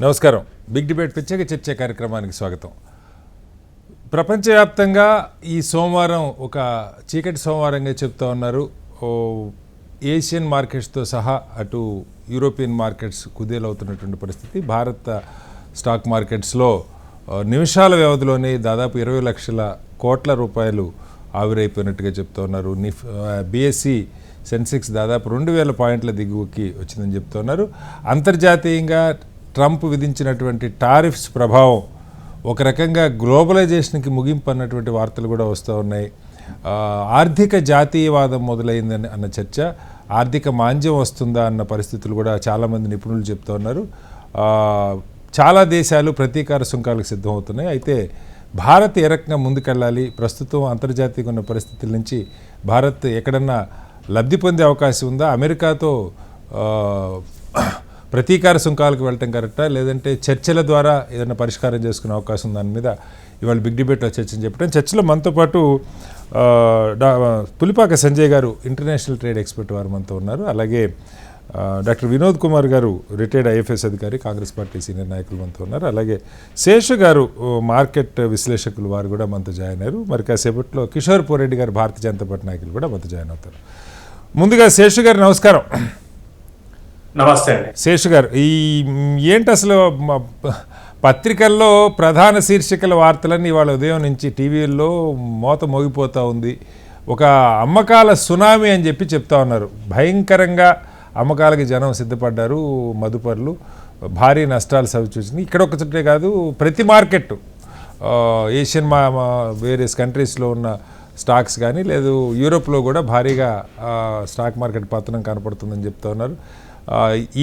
నమస్కారం. Big debate ప్రత్యేక చర్చ కార్యక్రమానికి స్వాగతం. ప్రపంచవ్యాప్తంగా ఈ సోమవారం ఒక చీకటి సోమవారంగా చెప్తా ఉన్నారు. ఏషియన్ మార్కెట్స్తో సహా అటు యూరోపియన్ మార్కెట్స్ కుదేలవుతున్నటువంటి పరిస్థితి. భారత స్టాక్ మార్కెట్స్లో నిమిషాల వ్యవధిలోనే దాదాపు 20 లక్షల కోట్ల రూపాయలు ఆవిరైపోయినట్టుగా చెప్తా ఉన్నారు. బిఎస్సి సెన్సెక్స్ దాదాపు 2000 పాయింట్ల దిగువకి వచ్చిందని చెప్తా ఉన్నారు. అంతర్జాతీయంగా ట్రంప్ విధించినటువంటి టారిఫ్స్ ప్రభావం ఒక రకంగా గ్లోబలైజేషన్కి ముగింపు అన్నటువంటి వార్తలు కూడా వస్తూ ఉన్నాయి. ఆర్థిక జాతీయవాదం మొదలైందని అన్న చర్చ, ఆర్థిక మాంద్యం వస్తుందా అన్న పరిస్థితులు కూడా చాలామంది నిపుణులు చెప్తూ ఉన్నారు. చాలా దేశాలు ప్రతీకార సుంకాలకు సిద్ధమవుతున్నాయి. అయితే భారత్ ఏ రకంగా ముందుకెళ్ళాలి, ప్రస్తుతం అంతర్జాతీయంగా ఉన్న పరిస్థితుల నుంచి భారత్ ఎక్కడన్నా లబ్ధి పొందే అవకాశం ఉందా, అమెరికాతో ప్రతీకార సుంకాలకు వెళ్ళటం కరెక్టా, లేదంటే చర్చల ద్వారా ఏదైనా పరిష్కారం చేసుకునే అవకాశం దాని మీద ఇవాళ బిగ్ డిబేట్లో చర్చని చెప్పడం. చర్చలో మనతో పాటు పులిపాక సంజయ్ గారు ఇంటర్నేషనల్ ట్రేడ్ ఎక్స్పర్ట్ వారు మనతో ఉన్నారు. అలాగే డాక్టర్ వినోద్ కుమార్ గారు రిటైర్డ్ ఐఎఫ్ఎస్ అధికారి, కాంగ్రెస్ పార్టీ సీనియర్ నాయకులు మనతో ఉన్నారు. అలాగే శేషు గారు మార్కెట్ విశ్లేషకులు వారు కూడా మనతో జాయిన్ అయ్యారు. మరి కాసేపట్లో కిషోర్ పోరెడ్డి గారు భారతీయ జనతా పార్టీ నాయకులు కూడా మనతో జాయిన్ అవుతారు. ముందుగా శేషు గారు నమస్కారం. నమస్తే అండి. శేషు గారు, ఏంటి అసలు పత్రికల్లో ప్రధాన శీర్షికల వార్తలన్నీ ఇవాళ ఉదయం నుంచి టీవీల్లో మోత మోగిపోతూ ఉంది. ఒక అమ్మకాల సునామీ అని చెప్పి చెప్తా ఉన్నారు. భయంకరంగా అమ్మకాలకి జనం సిద్ధపడ్డారు. మదుపర్లు భారీ నష్టాలు సవిచూసింది. ఇక్కడ ఒక చుట్టే కాదు, ప్రతి మార్కెట్ ఏషియన్ వేరియస్ కంట్రీస్లో ఉన్న స్టాక్స్ కానీ లేదు యూరోప్లో కూడా భారీగా స్టాక్ మార్కెట్ పతనం కనపడుతుందని చెప్తా ఉన్నారు.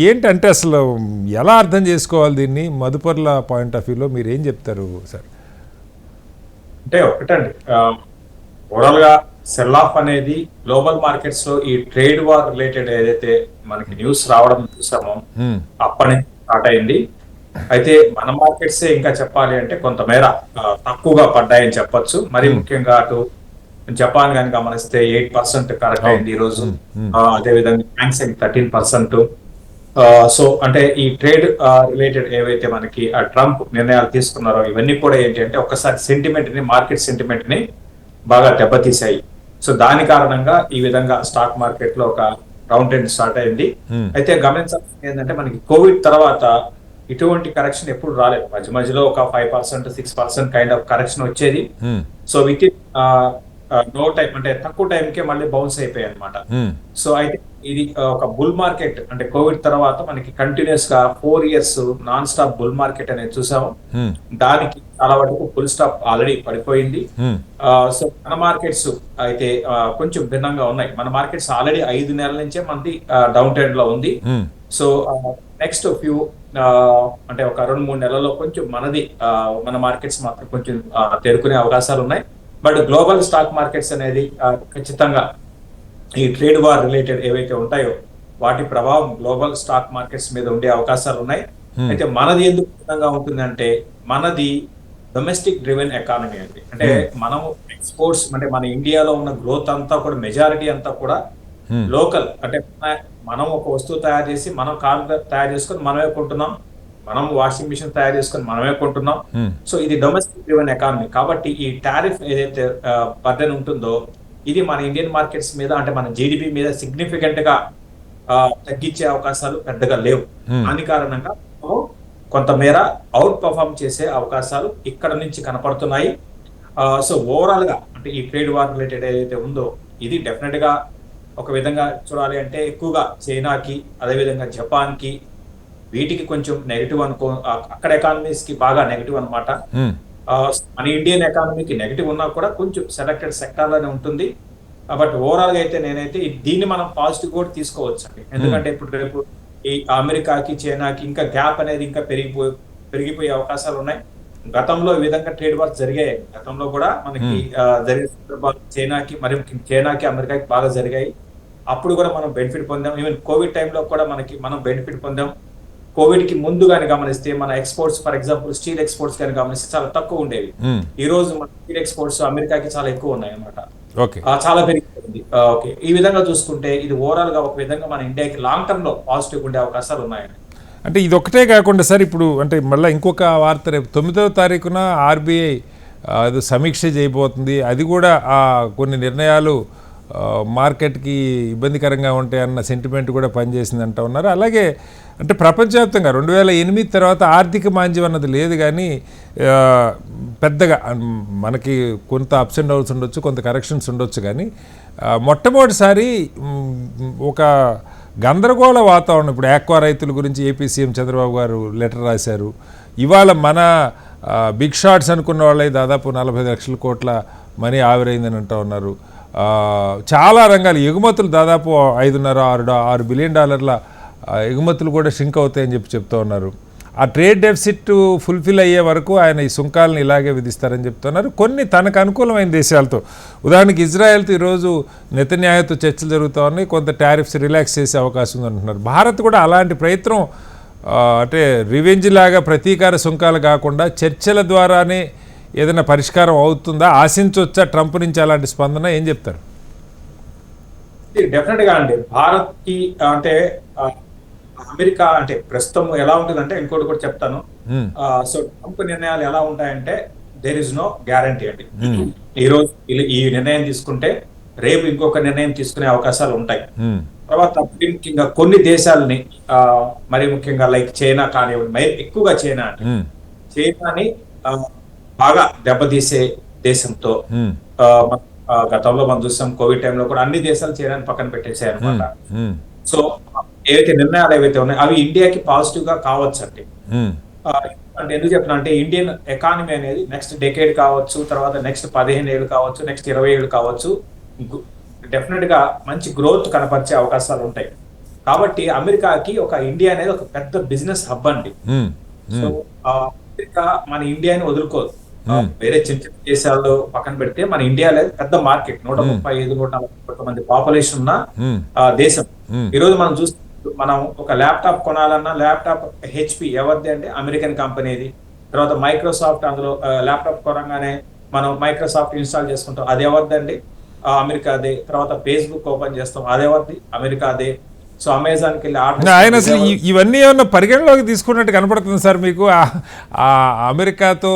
ఏంటంటే అసలు ఎలా అర్థం చేసుకోవాలి దీన్ని, మదుపర్ల పాయింట్ ఆఫ్ వ్యూలో మీరు ఏం చెప్తారు సార్? అంటే ఒకటండి, ఓవరాల్గా సెల్ ఆఫ్ అనేది గ్లోబల్ మార్కెట్స్ లో ఈ ట్రేడ్ వార్ రిలేటెడ్ ఏదైతే మనకి న్యూస్ రావడం చూసామో అప్పటి నుంచి స్టార్ట్ అయింది. అయితే మన మార్కెట్స్ ఇంకా చెప్పాలి అంటే కొంతమేర తక్కువగా పడ్డాయని చెప్పొచ్చు. మరి ముఖ్యంగా అటు జపాన్ కానీ గమనిస్తే 8% కరెక్ట్ అయింది ఈ రోజు. అదేవిధంగా హ్యాంగ్సెంగ్ 13%. సో అంటే ఈ ట్రేడ్ రిలేటెడ్ ఏవైతే మనకి ట్రంప్ నిర్ణయాలు తీసుకున్నారో ఇవన్నీ కూడా ఏంటి అంటే ఒక్కసారి సెంటిమెంట్ ని, మార్కెట్ సెంటిమెంట్ ని బాగా దెబ్బతీసాయి. సో దాని కారణంగా ఈ విధంగా స్టాక్ మార్కెట్ లో ఒక రౌండ్ ట్రెండ్ స్టార్ట్ అయింది. అయితే గమనించాల్సింది ఏంటంటే మనకి కోవిడ్ తర్వాత ఇటువంటి కరెక్షన్ ఎప్పుడు రాలేదు. మధ్య మధ్యలో ఒక 5%, 6% కైండ్ ఆఫ్ కరెక్షన్ వచ్చేది. సో విత్ నో టైం అంటే తక్కువ టైంకే మళ్ళీ బౌన్స్ అయిపోయాయి అనమాట. సో అయితే ఇది ఒక బుల్ మార్కెట్ అంటే కోవిడ్ తర్వాత మనకి కంటిన్యూస్ గా 4 years non stop bull market అనేది చూసాము. దానికి చాలా వరకు ఫుల్ స్టాప్ ఆల్రెడీ పడిపోయింది. సో మన మార్కెట్స్ అయితే కొంచెం భిన్నంగా ఉన్నాయి. మన మార్కెట్స్ ఆల్రెడీ 5 నెలల నుంచే మనది డౌన్ ట్రెండ్ లో ఉంది. సో నెక్స్ట్ ఫ్యూ అంటే ఒక 2-3 నెలల్లో కొంచెం మన మార్కెట్స్ మాత్రం కొంచెం తేరుకునే అవకాశాలు ఉన్నాయి. బట్ గ్లోబల్ స్టాక్ మార్కెట్స్ అనేది ఖచ్చితంగా ఈ ట్రేడ్ వార్ రిలేటెడ్ ఏవైతే ఉంటాయో వాటి ప్రభావం గ్లోబల్ స్టాక్ మార్కెట్స్ మీద ఉండే అవకాశాలు ఉన్నాయి. అయితే మనది ఎందుకు విధంగా ఉంటుందంటే మనది డొమెస్టిక్ డ్రివెన్ ఎకానమీ అండి. అంటే మనము ఎక్స్పోర్ట్స్ అంటే మన ఇండియాలో ఉన్న గ్రోత్ అంతా కూడా మెజారిటీ అంతా కూడా లోకల్. అంటే మనం ఒక వస్తువు తయారు చేసి మనం కార్ తయారు చేసుకొని మనమే కొంటున్నాం, మనం వాషింగ్ మిషన్ తయారు చేసుకొని మనమే కొంటున్నాం. సో ఇది డొమెస్టిక్ డ్రివెన్ ఎకానమీ. కాబట్టి ఈ టారిఫ్ ఏదైతే బర్డెన్ ఉంటుందో ఇది మన ఇండియన్ మార్కెట్స్ మీద అంటే మన జీడిపి మీద సిగ్నిఫికెంట్ గా తగ్గించే అవకాశాలు పెద్దగా లేవు. దాని కారణంగా కొంతమేర అవుట్ పర్ఫార్మ్ చేసే అవకాశాలు ఇక్కడ నుంచి కనపడుతున్నాయి. సో ఓవరాల్ గా అంటే ఈ ట్రేడ్ వార్ రిలేటెడ్ ఏదైతే ఉందో ఇది డెఫినెట్ గా ఒక విధంగా చూడాలి అంటే ఎక్కువగా చైనాకి, అదేవిధంగా జపాన్ కి, వీటికి కొంచెం నెగిటివ్ అక్కడ ఎకానమీస్ కి బాగా నెగిటివ్ అనమాట. మన ఇండియన్ ఎకానమీకి నెగిటివ్ ఉన్నా కూడా కొంచెం సెలెక్టెడ్ సెక్టార్ లోనే ఉంటుంది. బట్ ఓవరాల్ గా అయితే నేనైతే దీన్ని మనం పాజిటివ్ కూడా తీసుకోవచ్చు అండి. ఎందుకంటే ఇప్పుడు రేపు ఈ అమెరికాకి, చైనాకి ఇంకా గ్యాప్ అనేది ఇంకా పెరిగిపోయే అవకాశాలు ఉన్నాయి. గతంలో ఈ విధంగా ట్రేడ్ వార్స్ జరిగాయి. గతంలో కూడా మనకి జరిగే సందర్భాలు చైనాకి అమెరికాకి బాగా జరిగాయి. అప్పుడు కూడా మనం బెనిఫిట్ పొందాం. ఈవెన్ కోవిడ్ టైంలో కూడా మనం బెనిఫిట్ పొందాం. కోవిడ్ కి ముందు కానీ గమనిస్తే మన exports for example steel exports కానీ గమనిస్తే చాలా తక్కువ ఉండేవి. ఈ రోజు మన స్టీల్ ఎక్స్పోర్ట్స్ అమెరికాకి చాలా ఎక్కువ ఉన్నాయి అన్నమాట. చాలా పెరిగిపోయింది. ఈ విధంగా చూసుకుంటే ఇది ఓవరాల్ గా ఒక విధంగా మన ఇండియాకి లాంగ్ టర్మ్ లో పాజిటివ్ ఉండే అవకాశాలు ఉన్నాయండి. అంటే ఇది ఒకటే కాకుండా సార్ ఇప్పుడు అంటే మళ్ళీ ఇంకొక వార్త రేపు 9వ తారీఖున ఆర్బీఐ అది సమీక్ష చేయబోతుంది. అది కూడా కొన్ని నిర్ణయాలు మార్కెట్కి ఇబ్బందికరంగా ఉంటాయన్న సెంటిమెంట్ కూడా పనిచేసింది అంటూ ఉన్నారు. అలాగే అంటే ప్రపంచవ్యాప్తంగా 2008 తర్వాత ఆర్థిక మాంద్యం అన్నది లేదు, కానీ పెద్దగా మనకి కొంత అప్స్ అండ్ డౌన్స్ ఉండొచ్చు, కొంత కరెక్షన్స్ ఉండొచ్చు, కానీ మొట్టమొదటిసారి ఒక గందరగోళ వాతావరణం. ఇప్పుడు ఆక్వా రైతుల గురించి ఏపీ సీఎం చంద్రబాబు గారు లెటర్ రాశారు. ఇవాళ మన బిగ్ షాట్స్ అనుకున్న వాళ్ళే దాదాపు 45 లక్షల కోట్ల మనీ ఆవిరైందని అంటూ ఉన్నారు. చాలా రంగాలు ఎగుమతులు దాదాపు 5.5-6 బిలియన్ డాలర్ల ఎగుమతులు కూడా షింక్ అవుతాయని చెప్తూ ఉన్నారు. ఆ ట్రేడ్ డెఫిసిట్ ఫుల్ఫిల్ అయ్యే వరకు ఆయన ఈ సుంకాలను ఇలాగే విధిస్తారని చెప్తున్నారు. కొన్ని తనకు అనుకూలమైన దేశాలతో, ఉదాహరణకి ఇజ్రాయెల్తో ఈరోజు నెతన్యాహుతో చర్చలు జరుగుతూ ఉన్నాయి, కొంత టారిఫ్స్ రిలాక్స్ చేసే అవకాశం ఉందంటున్నారు. భారత్ కూడా అలాంటి ప్రయత్నం అంటే రివెంజ్ లాగా ప్రతీకార సుంకాలు కాకుండా చర్చల ద్వారానే ఏదైనా పరిష్కారం అవుతుందా, ఆశించవచ్చా ట్రంప్ నుంచి అలాంటి స్పందన? ఏం చెప్తారు? డెఫినెట్ గా అండి, భారత్ కి అంటే అమెరికా అంటే ప్రస్తుతం ఎలా ఉంటుందంటే, ఇంకోటి కూడా చెప్తాను. సో ట్రంప్ నిర్ణయాలు ఎలా ఉంటాయంటే దేర్ ఇస్ నో గ్యారంటీ అండి. ఈ రోజు ఈ నిర్ణయం తీసుకుంటే రేపు ఇంకొక నిర్ణయం తీసుకునే అవకాశాలు ఉంటాయి. తర్వాత ముఖ్యంగా కొన్ని దేశాలని మరి ముఖ్యంగా లైక్ చైనా కానివ్వండి, మరి ఎక్కువగా చైనాని బాగా దెబ్బతీసే దేశంతో గతంలో మనం చూసాం, కోవిడ్ టైంలో కూడా అన్ని దేశాలు చైనాని పక్కన పెట్టేసాయి అనమాట. సో ఏవైతే నిర్ణయాలు ఏవైతే ఉన్నాయో అవి ఇండియాకి పాజిటివ్ గా కావచ్చు అండి. అంటే ఎందుకు చెప్తున్నా అంటే ఇండియన్ ఎకానమీ అనేది నెక్స్ట్ డెకేడ్ కావచ్చు, తర్వాత నెక్స్ట్ 15 ఏళ్ళు కావచ్చు, నెక్స్ట్ 20 ఏళ్ళు కావచ్చు, డెఫినెట్ గా మంచి గ్రోత్ కనపరిచే అవకాశాలు ఉంటాయి. కాబట్టి అమెరికాకి ఒక ఇండియా అనేది ఒక పెద్ద బిజినెస్ హబ్ అండి. సో అమెరికా మన ఇండియాని వదులుకోదు. వేరే చిన్న చిన్న దేశాల్లో పక్కన పెడితే మన ఇండియా అనేది పెద్ద మార్కెట్, 135-140 కోట్ల మంది పాపులేషన్ ఉన్న దేశం. ఈ రోజు మనం చూస్తే మనం ఒక ల్యాప్టాప్ కొనాలన్నా ల్యాప్టాప్ హెచ్పి ఎవరిది అంటే అమెరికన్ కంపెనీది. తర్వాత మైక్రోసాఫ్ట్, అందులో ల్యాప్టాప్ కొనగానే మనం మైక్రోసాఫ్ట్ ఇన్స్టాల్ చేసుకుంటాం, అది ఎవరిదండి? అమెరికాదే. తర్వాత ఫేస్బుక్ ఓపెన్ చేస్తాం, అదెవరిది? అమెరికాదే. సో అమెజాన్కి వెళ్ళి ఆయన అసలు ఇవన్నీ ఏమన్నా పరిగణలోకి తీసుకున్నట్టు కనపడుతుంది సార్ మీకు? అమెరికాతో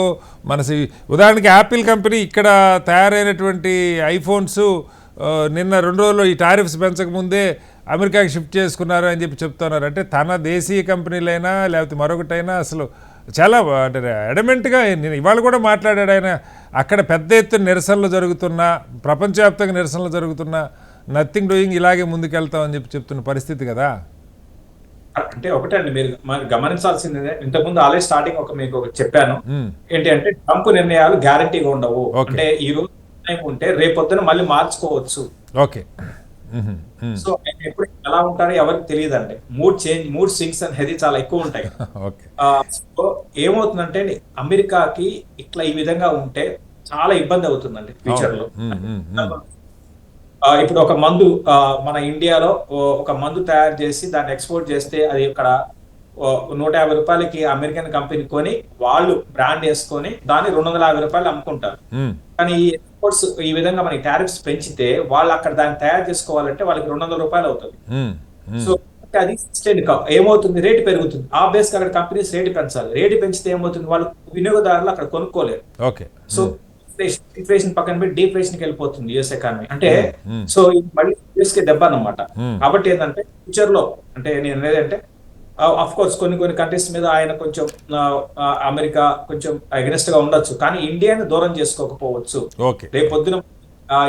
మనసి ఉదాహరణకి యాపిల్ కంపెనీ ఇక్కడ తయారైనటువంటి ఐఫోన్స్ నిన్న 2 రోజుల్లో ఈ టారిఫ్స్ పెంచక ముందే అమెరికాకి షిఫ్ట్ చేసుకున్నారు అని చెప్తున్నారు. అంటే తన దేశీయ కంపెనీలైనా లేకపోతే మరొకటైనా అసలు చాలా అంటే అడమెంట్గా ఇవాళ కూడా మాట్లాడాడు ఆయన. అక్కడ పెద్ద ఎత్తున నిరసనలు జరుగుతున్నా, ప్రపంచవ్యాప్తంగా నిరసనలు జరుగుతున్నా, నథింగ్ డూయింగ్, ఇలాగే ముందుకెళ్తామని చెప్తున్న పరిస్థితి కదా. అంటే ఒకటండి, మీరు గమనించాల్సింది ఇంతకుముందు ఆల్రెడీ స్టార్టింగ్ మీకు చెప్పాను ఏంటి అంటే ట్రంప్ నిర్ణయాలు గ్యారంటీగా ఉండవు. అంటే ఈ రోజు నిర్ణయం ఉంటే రేపొద్దున మళ్ళీ మార్చుకోవచ్చు. ఓకే. సో ఎప్పుడు ఎలా ఉంటారో ఎవరికి తెలియదండి. మూడ్ స్వింగ్స్ అనేది చాలా ఎక్కువ ఉంటాయి. సో ఏమవుతుందంటే అమెరికాకి ఇట్లా ఈ విధంగా ఉంటే చాలా ఇబ్బంది అవుతుందండి ఫ్యూచర్ లో. ఇప్పుడు ఒక మందు మన ఇండియాలో ఒక మందు తయారు చేసి దాన్ని ఎక్స్పోర్ట్ చేస్తే అది ఇక్కడ 150 రూపాయలకి అమెరికన్ కంపెనీ కొని వాళ్ళు బ్రాండ్ వేసుకొని దాన్ని 250 రూపాయలు అమ్ముకుంటారు. కానీ ఈ ఎక్స్పోర్ట్స్ ఈ విధంగా మనకి టారిఫ్స్ పెంచితే వాళ్ళు అక్కడ దాన్ని తయారు చేసుకోవాలంటే వాళ్ళకి 200 రూపాయలు అవుతుంది. సో అది సస్టైన్ ఏమవుతుంది, రేటు పెరుగుతుంది. ఆ బేస్ అక్కడ కంపెనీస్ రేటు పెంచాలి. రేటు పెంచితే ఏమవుతుంది, వాళ్ళు వినియోగదారులు అక్కడ కొనుక్కోలేరు. సో ఇన్ఫ్లేషన్ పక్కన పెట్టి డిఫ్లేషన్ కి వెళ్ళిపోతుంది యుఎస్ ఎకానమీ. అంటే సో మళ్ళీ యుఎస్ కి దెబ్బ అన్నమాట. కాబట్టి ఏంటంటే ఫ్యూచర్ లో అంటే నేను ఏదంటే అఫ్ కోర్స్ కొన్ని కంట్రీస్ మీద ఆయన కొంచెం అమెరికా కొంచెం అగెనిస్ట్ గా ఉండొచ్చు, కానీ ఇండియాని దూరం చేసుకోకపోవచ్చు. రేపు పొద్దున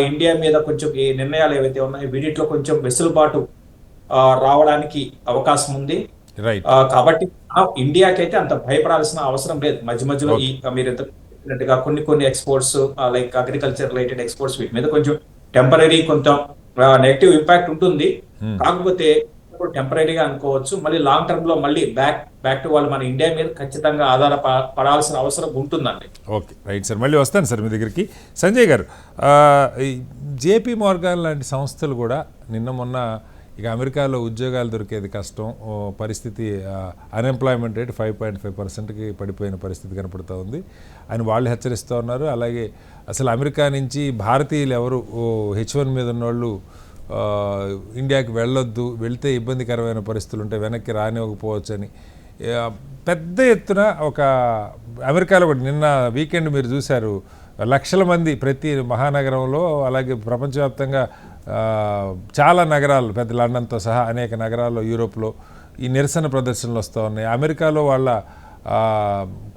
ఇండియా మీద కొంచెం ఈ నిర్ణయాలు ఏవైతే ఉన్నాయో వీటిలో కొంచెం వెసులుబాటు రావడానికి అవకాశం ఉంది. కాబట్టి ఇండియాకి అయితే అంత భయపడాల్సిన అవసరం లేదు. మధ్యలో ఈ మీరు ఎంత కొన్ని exports like agriculture related exports వీటి మీద కొంచెం టెంపరీ కొంచెం నెగటివ్ ఇంపాక్ట్ ఉంటుంది. కాకపోతే టెంపరీగా అనుకోవచ్చు, మళ్ళీ లాంగ్ టర్మ్ లో మళ్ళీ బ్యాక్ టు వాళ్ళు మన ఇండియా మీద ఖచ్చితంగా ఆధారపడాల్సిన అవసరం ఉంటుందండి. ఓకే, రైట్ సార్, మళ్ళీ వస్తాను సార్ మీ దగ్గరికి. సంజయ్ గారు, జేపీ మోర్గాన్ లాంటి సంస్థలు కూడా నిన్న మొన్న ఇక అమెరికాలో ఉద్యోగాలు దొరికేది కష్టం పరిస్థితి, అన్ఎంప్లాయ్మెంట్ రేట్ 5.5%కి పడిపోయిన పరిస్థితి కనపడుతూ ఉంది అని వాళ్ళు హెచ్చరిస్తూ ఉన్నారు. అలాగే అసలు అమెరికా నుంచి భారతీయులు ఎవరు H1 మీద ఉన్నవాళ్ళు ఇండియాకి వెళ్ళొద్దు, వెళ్తే ఇబ్బందికరమైన పరిస్థితులు ఉంటాయి, వెనక్కి రానివ్వకపోవచ్చు అని పెద్ద ఎత్తున ఒక అమెరికాలో కూడా నిన్న వీకెండ్ మీరు చూశారు, లక్షల మంది ప్రతి మహానగరంలో, అలాగే ప్రపంచవ్యాప్తంగా చాలా నగరాలు, పెద్ద లండన్తో సహా అనేక నగరాల్లో యూరోప్లో ఈ నిరసన ప్రదర్శనలు వస్తూ ఉన్నాయి. అమెరికాలో వాళ్ళ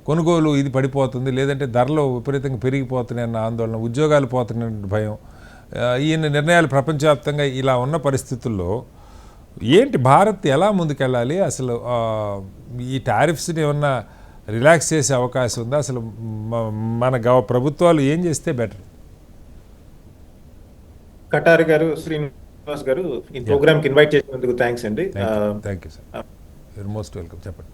కొనుగోలు ఇది పడిపోతుంది, లేదంటే ధరలు విపరీతంగా పెరిగిపోతున్నాయి అన్న ఆందోళన, ఉద్యోగాలు పోతున్న భయం, ఈ నిర్ణయాలు ప్రపంచవ్యాప్తంగా ఇలా ఉన్న పరిస్థితుల్లో ఏంటి భారత్ ఎలా ముందుకెళ్ళాలి? అసలు ఈ టారిఫ్స్ని ఏమన్నా రిలాక్స్ చేసే అవకాశం ఉందా? అసలు మన ప్రభుత్వాలు ఏం చేస్తే బెటర్? కటారి గారు, శ్రీనివాస్ గారు, ఈ ప్రోగ్రామ్కి ఇన్వైట్ చేసినందుకు థ్యాంక్స్ అండి. Thank you sir, your most welcome. చెప్పండి.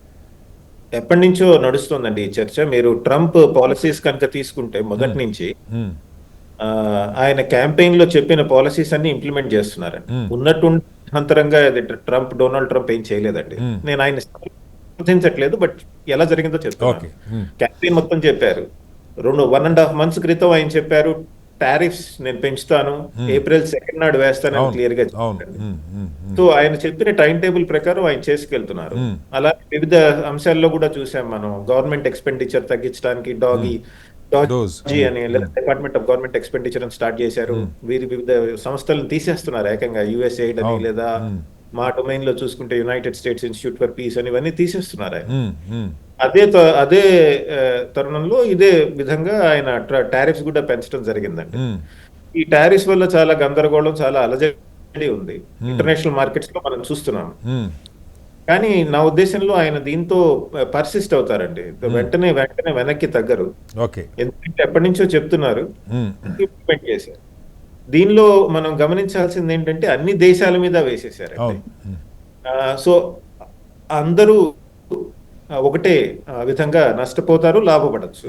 ఎప్పటి నుంచో నడుస్తుందండి ఈ చర్చ. మీరు ట్రంప్ పాలసీస్ కనుక తీసుకుంటే మొదటి నుంచి ఆయన క్యాంపెయిన్ లో చెప్పిన పాలసీస్ అన్ని ఇంప్లిమెంట్ చేస్తున్నారండి. ఉన్నట్టు అంతరంగా డొనాల్డ్ ట్రంప్ ఏం చేయలేదండి. నేను ఆయన సమర్థించట్లేదు, బట్ ఎలా జరిగిందో చెప్తాను. క్యాంపెయిన్ మొత్తం చెప్పారు. 1.5 months క్రితం ఆయన చెప్పారు టారిఫ్స్ నేను పెంచుతాను, April 2nd నాడు వేస్తానని క్లియర్ గా చెప్పారు. సో ఆయన చెప్పిన టైం టేబుల్ ప్రకారం ఆయన చేసుకెళ్తున్నారు. అలా వివిధ అంశాల్లో కూడా చూసాం మనం. గవర్నమెంట్ ఎక్స్పెండిచర్ తగ్గించడానికి డాజీ అని డిపార్ట్మెంట్ ఆఫ్ గవర్నమెంట్ ఎక్స్పెండిచర్ అని స్టార్ట్ చేశారు. వీరి వివిధ సంస్థలను తీసేస్తున్నారు ఏకంగా. USAID అని, లేదా మా డొమైన్ లో చూసుకుంటే United states institute for piece అని, ఇవన్నీ తీసేస్తున్నారు ఆయన. అదే తరుణంలో ఇదే విధంగా ఆయన టారిఫ్స్ కూడా పెంచడం జరిగిందండి. ఈ టారిఫ్స్ వల్ల చాలా గందరగోళం, చాలా అలజడి ఉంది ఇంటర్నేషనల్ మార్కెట్స్ లో మనం చూస్తున్నాం. కానీ నా ఉద్దేశంలో ఆయన దీంతో పర్సిస్ట్ అవుతారండి, వెంటనే వెనక్కి తగ్గరు. ఎందుకంటే ఎప్పటి నుంచో చెప్తున్నారు, ఇంప్లిమెంట్ చేశారు. దీనిలో మనం గమనించాల్సింది ఏంటంటే అన్ని దేశాల మీద వేసేసారండి. సో అందరూ ఒకటే విధంగా నష్టపోతారు, లాభపడచ్చు.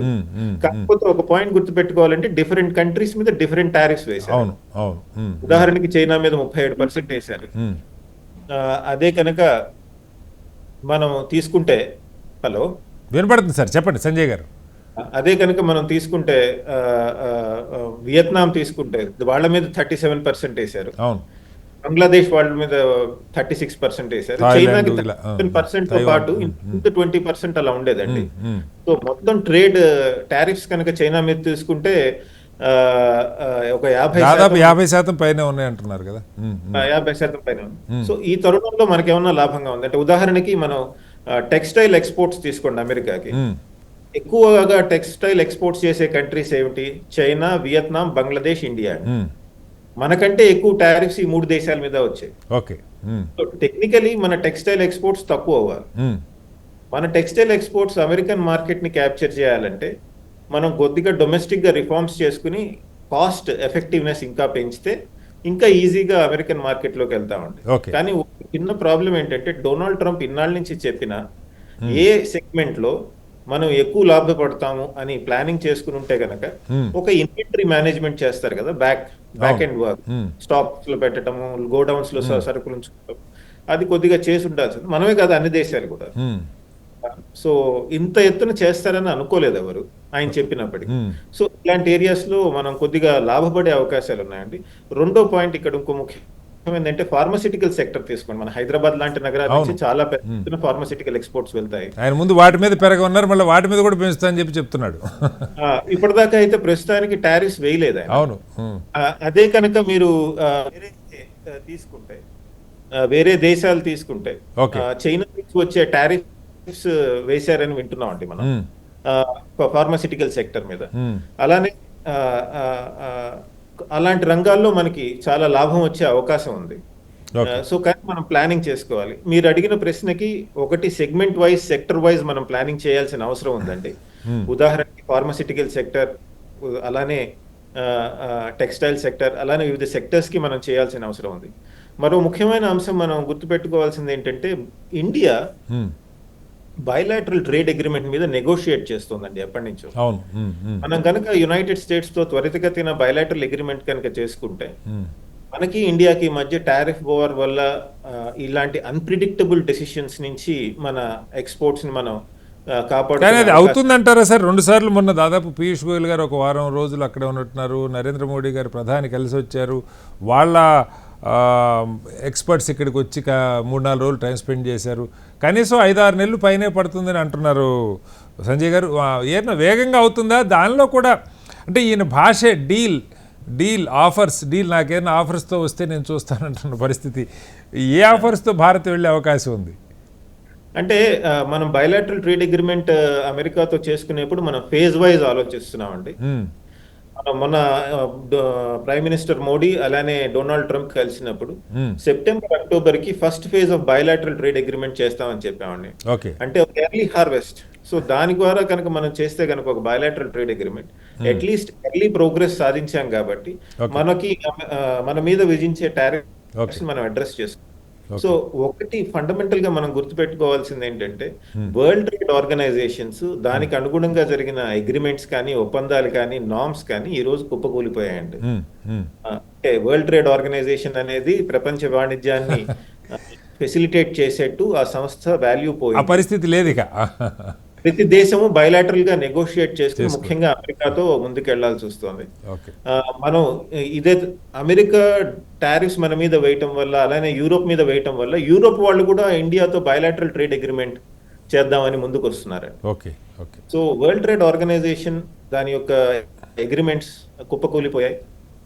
కాకపోతే ఒక పాయింట్ గుర్తుపెట్టుకోవాలంటే డిఫరెంట్ కంట్రీస్ మీద డిఫరెంట్ టారిఫ్స్ వేశారు. ఉదాహరణకి చైనా మీద 37% వేశారు. అదే కనుక మనం తీసుకుంటే, హలో వినపడుతుంది సార్, చెప్పండి సంజయ్ గారు. అదే కనుక మనం తీసుకుంటే వియత్నాం తీసుకుంటే వాళ్ళ మీద 37% వేశారు. బంగ్లాదేశ్ వాళ్ళ మీద 36% వేశారు. చైనాకి 10% తో పాటు 20% అలా ఉండేదండి. సో మొత్తం ట్రేడ్ టారిఫ్స్ కనుక చైనా మీద తీసుకుంటే ఒక 50% పైన ఉన్నాయి అంటున్నారు కదా. 50% పైన. సో ఈ తరుణంలో మనకేమన్నా లాభంగా ఉంది అంటే, ఉదాహరణకి మనం టెక్స్టైల్ ఎక్స్పోర్ట్స్ తీసుకోండి. అమెరికాకి ఎక్కువగా టెక్స్టైల్ ఎక్స్పోర్ట్స్ చేసే కంట్రీస్ ఏమిటి? China, Vietnam, Bangladesh, India. మనకంటే ఎక్కువ టారిఫ్స్ ఈ 3 దేశాల మీద వచ్చాయి. సో టెక్నికలీ మన టెక్స్టైల్ ఎక్స్పోర్ట్స్ తక్కువ అవ్వాలి. మన టెక్స్టైల్ ఎక్స్పోర్ట్స్ అమెరికన్ మార్కెట్ ని క్యాప్చర్ చేయాలంటే మనం కొద్దిగా డొమెస్టిక్ గా రిఫార్మ్స్ చేసుకుని కాస్ట్ ఎఫెక్టివ్నెస్ ఇంకా పెంచితే ఇంకా ఈజీగా అమెరికన్ మార్కెట్ లోకి వెళ్తామండి. కానీ చిన్న ప్రాబ్లం ఏంటంటే, డొనాల్డ్ ట్రంప్ ఇన్నాళ్ళ నుంచి చెప్పిన ఏ సెగ్మెంట్ లో మనం ఎక్కువ లాభపడతాము అని ప్లానింగ్ చేసుకుని ఉంటే గనక ఒక ఇన్వెంటరీ మేనేజ్మెంట్ చేస్తారు కదా, బ్యాక్ ఎండ్ వర్క్, స్టాక్స్ లో పెట్టడము, గోడౌన్స్ లో సరుకులు ఉంచుకోవడం, అది కొద్దిగా చేసి ఉండాల్సింది. మనమే కాదు, అన్ని దేశాలు కూడా. సో ఇంత ఎత్తున చేస్తారని అనుకోలేదు ఎవరు ఆయన చెప్పినప్పటికీ. సో ఇలాంటి ఏరియాస్ లో మనం కొద్దిగా లాభపడే అవకాశాలు ఉన్నాయండి. రెండో పాయింట్ ఇక్కడ ఇంకో ఏంటంటే, ఫార్మాసిటికల్ సెక్టర్ తీసుకోండి. మన హైదరాబాద్ లాంటి నగరాల నుంచి చాలా పెద్ద ఫార్మాసిటికల్ ఎక్స్పోర్ట్స్ వెళ్తాయి. ఆయన ముందు వాటి మీద పెరగన్నారు, మళ్ళీ వాటి మీద కూడా పెంచుతా అని చెప్పి చెప్తున్నాడు. ఇప్పటిదాకా అయితే ప్రస్తుతానికి టారిఫ్స్ వేయలేదు ఆయన. అవును. అదే కనుక మీరు తీసుకుంటే, వేరే దేశాలు తీసుకుంటే, చైనా నుంచి వచ్చే టారిఫ్స్ వేశారని వింటున్నాం అండి మనం ఫార్మాసిటికల్ సెక్టర్ మీద. అలానే అలాంటి రంగాల్లో మనకి చాలా లాభం వచ్చే అవకాశం ఉంది. సో కానీ మనం ప్లానింగ్ చేసుకోవాలి. మీరు అడిగిన ప్రశ్నకి ఒకటి సెగ్మెంట్ వైజ్, సెక్టర్ వైజ్ మనం ప్లానింగ్ చేయాల్సిన అవసరం ఉందండి. ఉదాహరణకి ఫార్మాసిటికల్ సెక్టర్, అలానే టెక్స్టైల్ సెక్టర్, అలానే వివిధ సెక్టర్స్ కి మనం చేయాల్సిన అవసరం ఉంది. మరో ముఖ్యమైన అంశం మనం గుర్తుపెట్టుకోవాల్సింది ఏంటంటే, ఇండియా బైలాటరల్ ట్రేడ్ అగ్రిమెంట్ మీద నెగోషియేట్ చేస్తుందండి ఎప్పటి నుంచో. మనం కనుక యునైటెడ్ స్టేట్స్ తో త్వరితగతిన బైలాటరల్ అగ్రిమెంట్ కనుక చేసుకుంటే, మనకి ఇండియాకి మధ్య టారిఫ్ వార్ వల్ల ఇలాంటి అన్ప్రిడిక్టబుల్ డెసిషన్స్ నుంచి మన ఎక్స్పోర్ట్స్ ని మనం కాపాడుకోవాలి. అవుతుందంటారా సార్? 2 సార్లు మొన్న దాదాపు పీయూష్ గోయల్ గారు 1 వారం రోజులు అక్కడే ఉన్నట్టున్నారు. నరేంద్ర మోడీ గారు ప్రధాని కలిసి వచ్చారు. వాళ్ళ ఎక్స్పర్ట్స్ ఇక్కడికి వచ్చి 3-4 రోజులు టైం స్పెండ్ చేశారు. కనీసం 5-6 నెలలు పైనే పడుతుందని అంటున్నారు సంజయ్ గారు. ఏదైనా వేగంగా అవుతుందా? దానిలో కూడా అంటే ఈయన భాషే డీల్ ఆఫర్స్ నాకేమైనా ఆఫర్స్తో వస్తే నేను చూస్తానంటున్న పరిస్థితి. ఏ ఆఫర్స్తో భారత్ వెళ్ళే అవకాశం ఉంది? అంటే మనం బయలాటరల్ ట్రేడ్ అగ్రిమెంట్ అమెరికాతో చేసుకునేప్పుడు మనం ఫేజ్ వైజ్ ఆలోచిస్తున్నామండి. మన ప్రైమ్ మినిస్టర్ మోడీ అలానే డొనాల్డ్ ట్రంప్ కలిసినప్పుడు సెప్టెంబర్ అక్టోబర్ కి first phase of bilateral trade agreement చేస్తామని చెప్పామండి. అంటే ఎర్లీ హార్వెస్ట్. సో దాని ద్వారా కనుక మనం చేస్తే కనుక ఒక bilateral trade agreement at least early progress సాధించాం కాబట్టి మనకి మన మీద విధించే టారిఫ్స్ మనం అడ్రస్ చేసుకోవాలి. సో ఒకటి ఫండమెంటల్ గా మనం గుర్తుపెట్టుకోవాల్సింది ఏంటంటే వరల్డ్ ట్రేడ్ ఆర్గనైజేషన్స్ దానికి అనుగుణంగా జరిగిన అగ్రిమెంట్స్ కానీ ఒప్పందాలు కానీ నార్మ్స్ కానీ ఈ రోజు కుప్పకూలిపోయాయండి. వరల్డ్ ట్రేడ్ ఆర్గనైజేషన్ అనేది ప్రపంచ వాణిజ్యాన్ని ఫెసిలిటేట్ చేసేట్టు ఆ సంస్థ వాల్యూ పోయి పరిస్థితి లేదు. ఇక ప్రతి దేశము బయలాటరల్ గా నెగోషియేట్ చేసుకుని ముఖ్యంగా అమెరికాతో ముందుకు వెళ్లాల్సి వస్తుంది. మనం ఇదే అమెరికా టారిఫ్స్ మన మీద వేయటం వల్ల అలానే యూరోప్ మీద వేయటం వల్ల యూరోప్ వాళ్ళు కూడా ఇండియాతో బయలాటరల్ ట్రేడ్ అగ్రిమెంట్ చేద్దామని ముందుకు వస్తున్నారు. సో వరల్డ్ ట్రేడ్ ఆర్గనైజేషన్ దాని యొక్క అగ్రిమెంట్స్ కుప్పకూలిపోయాయి.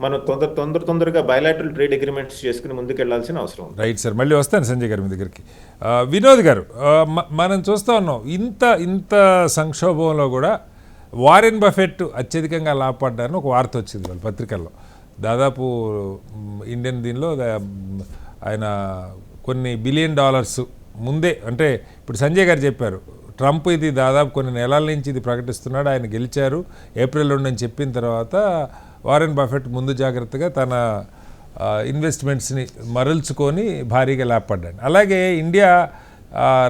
మనం తొందరగా బయలాటరల్ ట్రేడ్ అగ్రిమెంట్స్ చేసుకుని ముందుకు వెళ్లాల్సిన అవసరం. రైట్ సార్, మళ్ళీ వస్తాను సంజయ్ గారు మీ దగ్గరికి. వినోద్ గారు, మనం చూస్తూ ఉన్నాం ఇంత సంక్షోభంలో కూడా వారెన్ బఫెట్ అత్యధికంగా లాభపడ్డారని ఒక వార్త వచ్చింది వాళ్ళ పత్రికల్లో. దాదాపు ఇండియన్ దీనిలో ఆయన కొన్ని $1 బిలియన్ ముందే, అంటే ఇప్పుడు సంజయ్ గారు చెప్పారు ట్రంప్ ఇది దాదాపు కొన్ని నెలల నుంచి ఇది ప్రకటిస్తున్నాడు, ఆయన గెలిచారు ఏప్రిల్ 2 అని చెప్పిన తర్వాత వారెన్ బఫెట్ ముందు జాగ్రత్తగా తన ఇన్వెస్ట్మెంట్స్ని మరల్చుకొని భారీగా లాభపడ్డాడు. అలాగే ఇండియా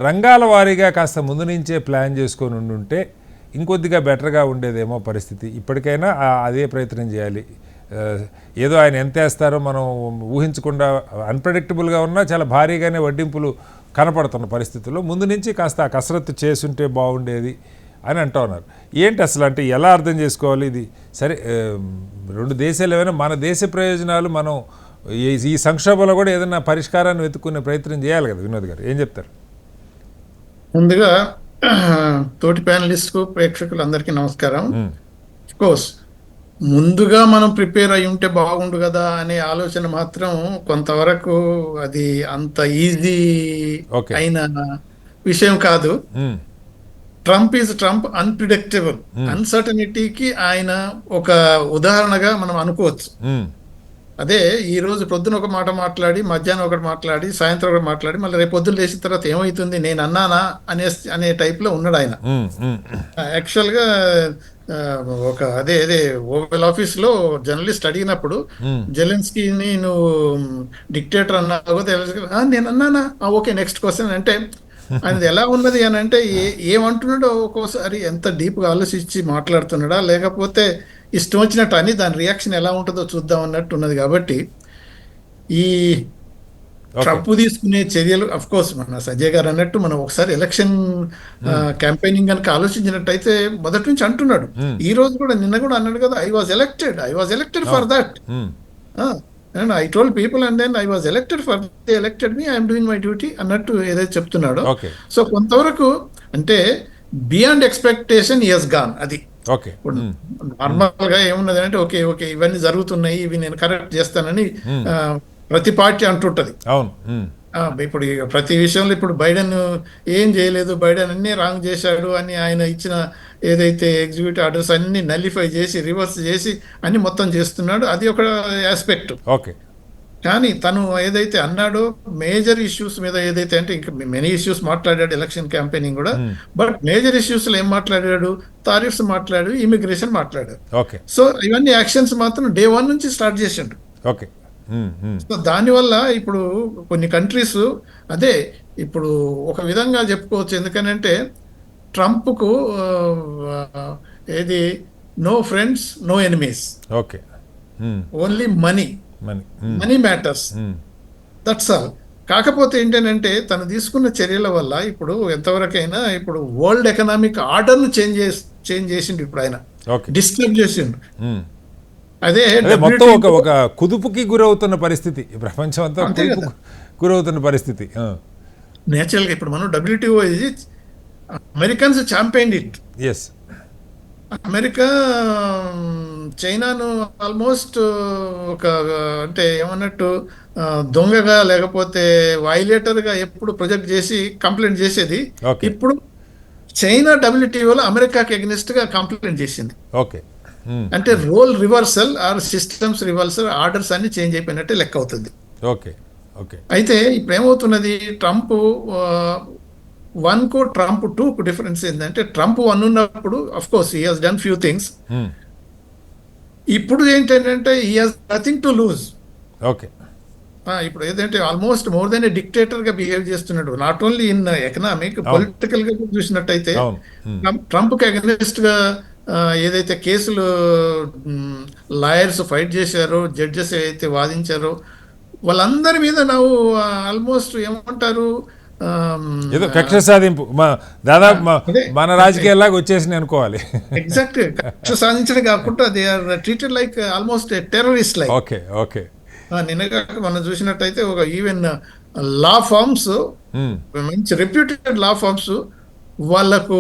రంగాల వారీగా కాస్త ముందు నుంచే ప్లాన్ చేసుకొని ఉండుంటే ఇంకొద్దిగా బెటర్గా ఉండేదేమో పరిస్థితి. ఇప్పటికైనా అదే ప్రయత్నం చేయాలి. ఏదో ఆయన ఎంత వేస్తారో మనం ఊహించకుండా అన్ప్రెడిక్టబుల్గా ఉన్నా చాలా భారీగానే వడ్డింపులు కనపడుతున్న పరిస్థితుల్లో ముందు నుంచి కాస్త ఆ కసరత్తు చేసుంటే బాగుండేది అని అంటూ ఉన్నారు. ఏంటి అసలు, అంటే ఎలా అర్థం చేసుకోవాలి ఇది? సరే, 2 దేశాలు ఏమైనా మన దేశ ప్రయోజనాలు మనం ఈ సంక్షోభంలో కూడా ఏదైనా పరిష్కారాన్ని వెతుక్కునే ప్రయత్నం చేయాలి కదా. వినోద్ గారు ఏం చెప్తారు? ముందుగా తోటి ప్యానలిస్ట్కు ప్రేక్షకులు అందరికీ నమస్కారం. కోర్స్ ముందుగా మనం ప్రిపేర్ అయి ఉంటే బాగుండు కదా అనే ఆలోచన మాత్రం కొంతవరకు అది అంత ఈజీ అయిన విషయం కాదు. ట్రంప్ అన్ప్రిడిక్టబుల్, అన్సర్టనిటీకి ఆయన ఒక ఉదాహరణగా మనం అనుకోవచ్చు. అదే ఈ రోజు పొద్దున ఒక మాట మాట్లాడి మధ్యాహ్నం ఒకటి మాట్లాడి సాయంత్రం ఒకటి మాట్లాడి మళ్ళీ రేపు పొద్దున్న లేచిన తర్వాత ఏమవుతుంది నేను అన్నానా అనే టైప్ లో ఉన్నాడు ఆయన. యాక్చువల్ గా ఒక అదే ఓవెల్ ఆఫీస్ లో జర్నలిస్ట్ అడిగినప్పుడు జెలెన్స్కీని నువ్వు డిక్టేటర్ అన్నావు నేను అన్నానా, ఓకే నెక్స్ట్ క్వశ్చన్ అంటే ఆయనది ఎలా ఉన్నది అని అంటే ఏమంటున్నాడో ఒక్కోసారి ఎంత డీప్ గా ఆలోచించి మాట్లాడుతున్నాడా లేకపోతే ఇష్టం వచ్చినట్టు అని దాని రియాక్షన్ ఎలా ఉంటుందో చూద్దాం అన్నట్టు ఉన్నది. కాబట్టి ఈ ట్రంప్ తీసుకునే చర్యలు అఫ్ కోర్స్ మన సంజయ్ గారు అన్నట్టు మనం ఒకసారి ఎలక్షన్ క్యాంపెయినింగ్ కనుక ఆలోచించినట్టయితే మొదటి నుంచి అంటున్నాడు. ఈ రోజు కూడా నిన్న కూడా అన్నాడు కదా, I was elected for that and I told people and then I was elected for they elected me, I am doing my duty అన్నట్టు ఏదైతే చెప్తున్నాడో. సో కొంతవరకు అంటే beyond expectation he has gone. అది నార్మల్ గా ఏమున్నది అంటే ఓకే ఇవన్నీ జరుగుతున్నాయి, ఇవి నేను కరెక్ట్ చేస్తానని ప్రతి పార్టీ అంటుంటది. ఇప్పుడు ప్రతి విషయంలో ఇప్పుడు బైడెన్ ఏం చేయలేదు, బైడెన్ అన్ని రాంగ్ చేశాడు అని ఆయన ఇచ్చిన ఏదైతే ఎగ్జిక్యూటివ్ ఆర్డర్స్ అన్ని నల్లిఫై చేసి రివర్స్ చేసి అన్ని మొత్తం చేస్తున్నాడు. అది ఒక ఆస్పెక్ట్. కానీ తను ఏదైతే అన్నాడో మేజర్ ఇష్యూస్ మీద ఏదైతే అంటే ఇంకా మెనీ ఇష్యూస్ మాట్లాడాడు ఎలక్షన్ క్యాంపెయినింగ్ కూడా, బట్ మేజర్ ఇష్యూస్ లో ఏం మాట్లాడాడు, టారిఫ్స్ మాట్లాడాడు, ఇమిగ్రేషన్ మాట్లాడాడు. సో ఇవన్నీ యాక్షన్స్ మాత్రం డే 1 నుంచి స్టార్ట్ చేసిండు. సో దానివల్ల ఇప్పుడు కొన్ని కంట్రీస్ అదే ఇప్పుడు ఒక విధంగా చెప్పుకోవచ్చు. ఎందుకనంటే ట్రంప్కు ఏది no friends no enemies, only money matters, that's all. కాకపోతే ఏంటంటే తను తీసుకున్న చర్యల వల్ల ఇప్పుడు ఎంతవరకైనా ఇప్పుడు వరల్డ్ ఎకనామిక్ ఆర్డర్ను చేంజ్ చేసిండు. ఇప్పుడు ఆయన డిస్టర్బ్ చేసిండు. అదే మొత్తం ఒక కుదుపుకి గురవుతున్న పరిస్థితి, ప్రపంచం అంతా గురవుతున్న పరిస్థితి. నేచురల్గా ఇప్పుడు మనం WTO ఇది Americans champion it. Yes. America చైనాను ఆల్మోస్ట్ ఒక అంటే ఏమన్నట్టు దొంగగా లేకపోతే వైలేటర్గా ఎప్పుడు ప్రొజెక్ట్ చేసి కంప్లైంట్ చేసేది. Okay. ఇప్పుడు చైనా WTOలో అమెరికాకి అగెనిస్ట్గా కంప్లైంట్ చేసింది. ఓకే. అంటే role reversal or systems reversal, orders అన్ని చేంజ్ అయిపోయినట్టే లెక్క అవుతుంది. ఓకే. ఓకే. అయితే ఇప్పుడు ఏమవుతున్నది, ట్రంప్ 1కు ట్రంప్ 2కు డిఫరెన్స్ ఏంటంటే, ట్రంప్ 1 ఉన్నప్పుడు of course he has done few things. ఇప్పుడు ఏంటంటే he has nothing to lose. Okay. ఇప్పుడు ఏదంటే almost more than a dictator గా బిహేవ్ చేస్తున్నాడు. Not only in economic, political గా చూసినట్టయితే ట్రంప్ కి అగెనిస్ట్ గా ఏదైతే కేసులు లాయర్స్ ఫైట్ చేశారో, జడ్జెస్ ఏదైతే వాదించారో వాళ్ళందరి మీద ನಾವು ఆల్మోస్ట్ ఏమంటారు, ఏదో కక్ష సాధింపు దాదాపు మన రాజకీయాల్లాగా వచ్చేసి అనుకోవాలి. ఎగ్జాక్ట్ కక్ష సాధించడం కాకుండా they are treated like almost terrorist like. Okay. Okay. నిన్నగా మనం చూసినట్టయితే ఒక ఈవెన్ లా ఫార్మ్స్, మంచి రెప్యూటెడ్ లా ఫార్మ్స్ వాళ్ళకు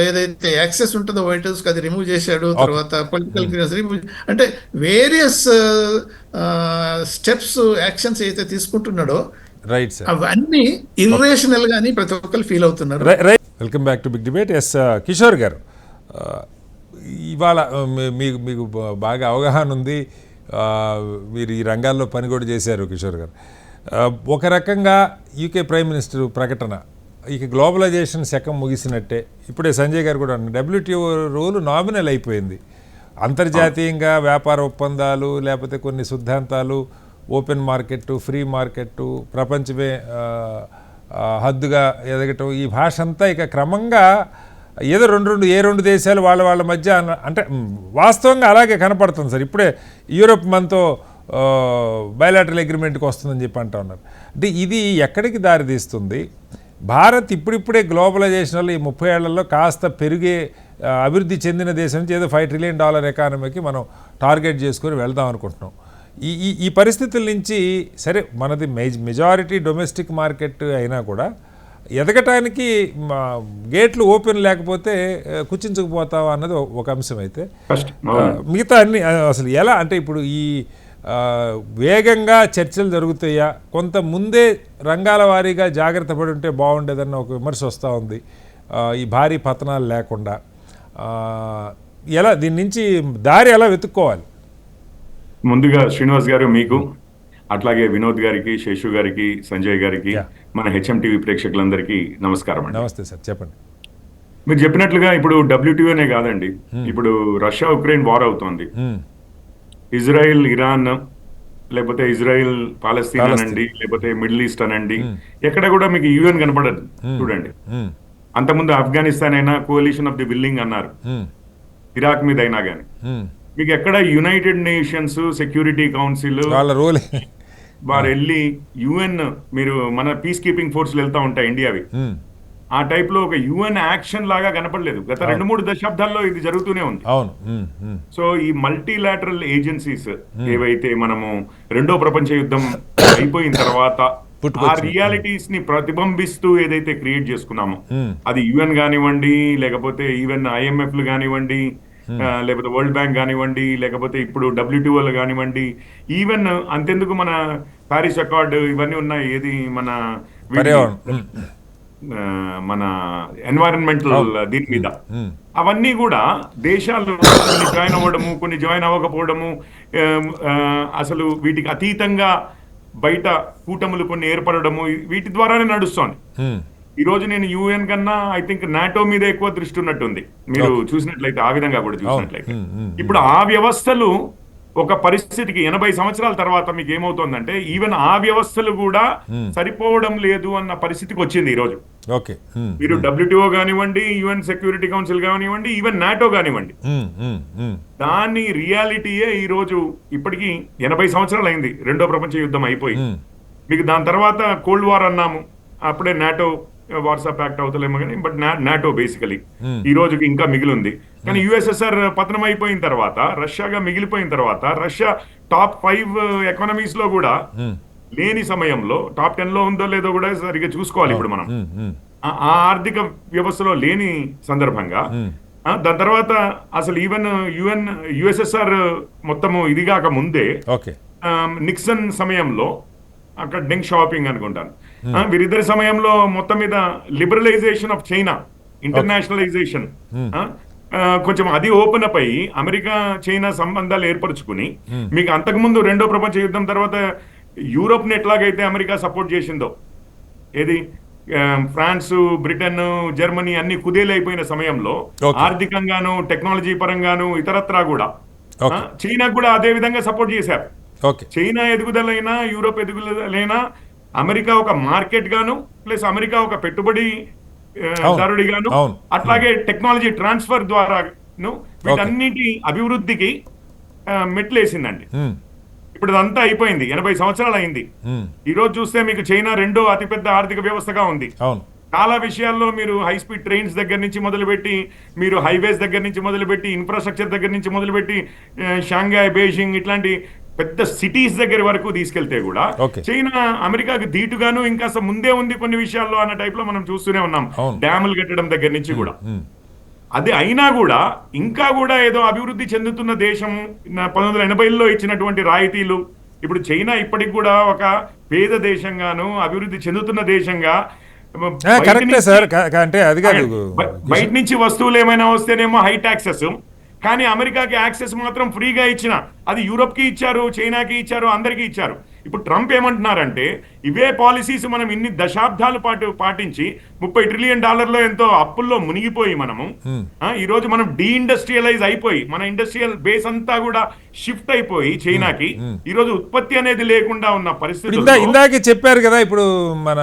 ఏదైతే యాక్సెస్ ఉంటుందో వైట్ హౌస్ అది రిమూవ్ చేశాడు. తర్వాత పొలిటికల్ క్లియరెన్స్ రిమూవ్, అంటే వేరియస్ స్టెప్స్ యాక్షన్స్ అయితే తీసుకుంటున్నాడో రైట్ సార్, అవన్నీ ఇర్రేషనల్ గాని ప్రతి ఒక్కరు ఫీల్ అవుతున్నారు. Right. Welcome back to big debate. S Kishore garu, ఇవాళ మీకు బాగా అవగాహన ఉంది, మీరు ఈ రంగాల్లో పని కూడా చేశారు కిషోర్ గారు. ఒక రకంగా యూకే ప్రైమ్ మినిస్టర్ ప్రకటన, ఇక గ్లోబలైజేషన్ శకం ముగిసినట్టే. ఇప్పుడే సంజయ్ గారు కూడా అన్నారు, WTO రూల్ నామినల్ అయిపోయింది. అంతర్జాతీయంగా వ్యాపార ఒప్పందాలు లేకపోతే కొన్ని సిద్ధాంతాలు, ఓపెన్ మార్కెట్, ఫ్రీ మార్కెట్, ప్రపంచమే హద్దుగా ఎదగటం, ఈ భాష అంతా ఇక క్రమంగా ఏదో రెండు దేశాలు వాళ్ళ మధ్య అంటే వాస్తవంగా అలాగే కనపడుతుంది సార్. ఇప్పుడే యూరోప్ మనతో బయలాటరల్ అగ్రిమెంట్కి వస్తుందని చెప్పి అంటూ ఉన్నారు. అంటే ఇది ఎక్కడికి దారితీస్తుంది? భారత్ ఇప్పుడిప్పుడే గ్లోబలైజేషన్ వల్ల ఈ 30 ఏళ్లలో కాస్త పెరిగే అభివృద్ధి చెందిన దేశం నుంచి ఏదో $5 ట్రిలియన్ ఎకానమీకి మనం టార్గెట్ చేసుకొని వెళ్దాం అనుకుంటున్నాం. ఈ పరిస్థితుల నుంచి సరే మనది మెజారిటీ డొమెస్టిక్ మార్కెట్ అయినా కూడా ఎదగటానికి గేట్లు ఓపెన్ లేకపోతే కుచించుకుపోతావా అన్నది ఒక అంశం. అయితే మిగతా అన్ని అసలు ఎలా అంటే ఇప్పుడు ఈ వేగంగా చర్చలు జరుగుతాయా, కొంత ముందే రంగాల వారీగా జాగ్రత్త పడి ఉంటే బాగుండేదన్న ఒక విమర్శ వస్తూ ఉంది, ఈ భారీ పతనాలు లేకుండా. ఎలా దీని నుంచి దారి ఎలా వెతుక్కోవాలి? ముందుగా శ్రీనివాస్ గారు మీకు, అట్లాగే వినోద్ గారికి, శేషు గారికి, సంజయ్ గారికి, మన HM TV ప్రేక్షకులందరికీ నమస్కారం అండి. నమస్తే సార్, చెప్పండి. మీరు చెప్పినట్లుగా ఇప్పుడు WTOనే కాదండి, ఇప్పుడు రష్యా ఉక్రెయిన్ వార్ అవుతోంది. ఇజ్రాయెల్ ఇరాన్, లేకపోతే ఇజ్రాయెల్ పాలస్తీన్ అనండి, లేకపోతే మిడిల్ ఈస్ట్ అనండి, ఎక్కడ కూడా మీకు UN కనపడదు. చూడండి, అంతకుముందు ఆఫ్ఘనిస్తాన్ అయినా కోalition ఆఫ్ ది విల్లింగ్ అన్నారు, ఇరాక్ మీద అయినా కానీ మీకు ఎక్కడ యునైటెడ్ నేషన్స్ సెక్యూరిటీ కౌన్సిల్ వారు వెళ్ళి UN, మీరు మన పీస్ కీపింగ్ ఫోర్స్లు వెళ్తా ఉంటాయి ఇండియావి, ఆ టైప్ లో ఒక UN యాక్షన్ లాగా కనపడలేదు. గత 2-3 దశాబ్దాల్లో ఇది జరుగుతూనే ఉంది. సో ఈ మల్టీలాటరల్ ఏజెన్సీస్ ఏవైతే మనము 2వ ప్రపంచ యుద్ధం అయిపోయిన తర్వాత ఆ రియాలిటీస్ ని ప్రతిబింబిస్తూ ఏదైతే క్రియేట్ చేసుకున్నామో, అది UN కానివ్వండి, లేకపోతే ఈవెన్ IMF లు కానివ్వండి, లేకపోతే వరల్డ్ బ్యాంక్ కానివ్వండి, లేకపోతే ఇప్పుడు WTO కానివ్వండి, ఈవెన్ అంతెందుకు మన ప్యారిస్ అకార్డ్ ఇవన్నీ ఉన్నాయి, ఏది మన ఎన్వైరన్మెంటల్ దీని మీద, అవన్నీ కూడా దేశాలు కొన్ని జాయిన్ అవ్వడము, కొన్ని జాయిన్ అవ్వకపోవడము, అసలు వీటికి అతీతంగా బయట కూటములు కొన్ని ఏర్పడము, వీటి ద్వారానే నడుస్తోంది. ఈ రోజు నేను UN కన్నా ఐ థింక్ నాటో మీద ఎక్కువ దృష్టి ఉన్నట్టుంది, మీరు చూసినట్లయితే, ఆ విధంగా కూడా చూసినట్లయితే. ఇప్పుడు ఆ వ్యవస్థలు ఒక పరిస్థితికి 80 సంవత్సరాల తర్వాత మీకు ఏమవుతుందంటే ఈవెన్ ఆ వ్యవస్థలు కూడా సరిపోవడం లేదు అన్న పరిస్థితికి వచ్చింది ఈ రోజు. మీరు WTO కానివ్వండి, UN సెక్యూరిటీ కౌన్సిల్ కానివ్వండి, ఈవెన్ నాటో కానివ్వండి, దాని రియాలిటీయే ఈ రోజు ఇప్పటికీ 80 సంవత్సరాలు అయింది 2వ ప్రపంచ యుద్ధం అయిపోయి. మీకు దాని తర్వాత కోల్డ్ వార్ అన్నాము, అప్పుడే నాటో వార్సా ప్యాక్ట్ అవుతలేమో కానీ, బట్ నాటో బేసికలీ ఈ రోజుకి ఇంకా మిగిలింది. కానీ USSR పతనం అయిపోయిన తర్వాత, రష్యాగా మిగిలిపోయిన తర్వాత, రష్యా టాప్ 5 ఎకానమీస్ లో కూడా లేని సమయంలో టాప్ 10 లో ఉందో లేదో కూడా సరిగ్గా చూసుకోవాలి ఇప్పుడు మనం. ఆ ఆర్థిక వ్యవస్థలో లేని సందర్భంగా దాని తర్వాత అసలు ఈవెన్ యుఎస్ఎస్ఆర్ మొత్తము ఇది కాక ముందే ఓకే నిక్సన్ సమయంలో అక్కడ డెంగ్ షాపింగ్ అనుకుంటాను వీరిద్దరి సమయంలో మొత్తం మీద లిబరలైజేషన్ ఆఫ్ చైనా, ఇంటర్నేషనలైజేషన్ కొంచెం అది ఓపెన్ అప్ అయ్యి అమెరికా చైనా సంబంధాలు ఏర్పరచుకుని మీకు అంతకుముందు రెండో ప్రపంచ యుద్ధం తర్వాత యూరోప్ ని ఎట్లాగైతే అమెరికా సపోర్ట్ చేసిందో, ఏది ఫ్రాన్స్, బ్రిటన్, జర్మనీ అన్ని కుదేలైపోయిన సమయంలో ఆర్థికంగాను టెక్నాలజీ పరంగాను ఇతరత్రా కూడా చైనా కూడా అదే విధంగా సపోర్ట్ చేశారు. చైనా ఎదుగుదలైనా యూరోప్ ఎదుగుదలైనా అమెరికా ఒక మార్కెట్ గాను ప్లస్ అమెరికా ఒక పెట్టుబడి దారుడిగాను అట్లాగే టెక్నాలజీ ట్రాన్స్ఫర్ ద్వారాను వీటన్నిటి అభివృద్ధికి మెట్లేసిందండి. ఇప్పుడు అదంతా అయిపోయింది, 80 సంవత్సరాలు అయింది. ఈ రోజు చూస్తే మీకు చైనా రెండో అతిపెద్ద ఆర్థిక వ్యవస్థగా ఉంది. చాలా విషయాల్లో మీరు హై స్పీడ్ ట్రైన్స్ దగ్గర నుంచి మొదలుపెట్టి, మీరు హైవేస్ దగ్గర నుంచి మొదలుపెట్టి, ఇన్ఫ్రాస్ట్రక్చర్ దగ్గర నుంచి మొదలుపెట్టి, షాంఘాయ్, బీజింగ్ ఇట్లాంటి పెద్ద సిటీస్ దగ్గర వరకు తీసుకెళ్తే కూడా చైనా అమెరికాకి ధీటుగాను ఇంకా ముందే ఉంది కొన్ని విషయాల్లో అన్న టైప్ లో మనం చూస్తూనే ఉన్నాం. డ్యాములు కట్టడం దగ్గర నుంచి కూడా. అది అయినా కూడా ఇంకా కూడా ఏదో అభివృద్ధి చెందుతున్న దేశం 1980లో ఇచ్చినటువంటి రాయితీలు ఇప్పుడు చైనా ఇప్పటికి కూడా ఒక పేద దేశంగాను అభివృద్ధి చెందుతున్న దేశంగా బయట నుంచి వస్తువులు ఏమైనా వస్తేనేమో హై టాక్సెస్, కానీ అమెరికాకి యాక్సెస్ మాత్రం ఫ్రీగా ఇచ్చిన అది యూరోప్కి ఇచ్చారు, చైనాకి ఇచ్చారు, అందరికీ ఇచ్చారు. ఇప్పుడు ట్రంప్ ఏమంటున్నారంటే ఇవే పాలసీస్ మనం ఇన్ని దశాబ్దాల పాటు పాటించి $30 ట్రిలియన్ ఎంతో అప్పుల్లో మునిగిపోయి మనము ఈ రోజు మనం డీఇండస్ట్రియలైజ్ అయిపోయి మన ఇండస్ట్రియల్ బేస్ అంతా కూడా షిఫ్ట్ అయిపోయి చైనాకి ఈ రోజు ఉత్పత్తి అనేది లేకుండా ఉన్న పరిస్థితి. ఇందాకే చెప్పారు కదా, ఇప్పుడు మన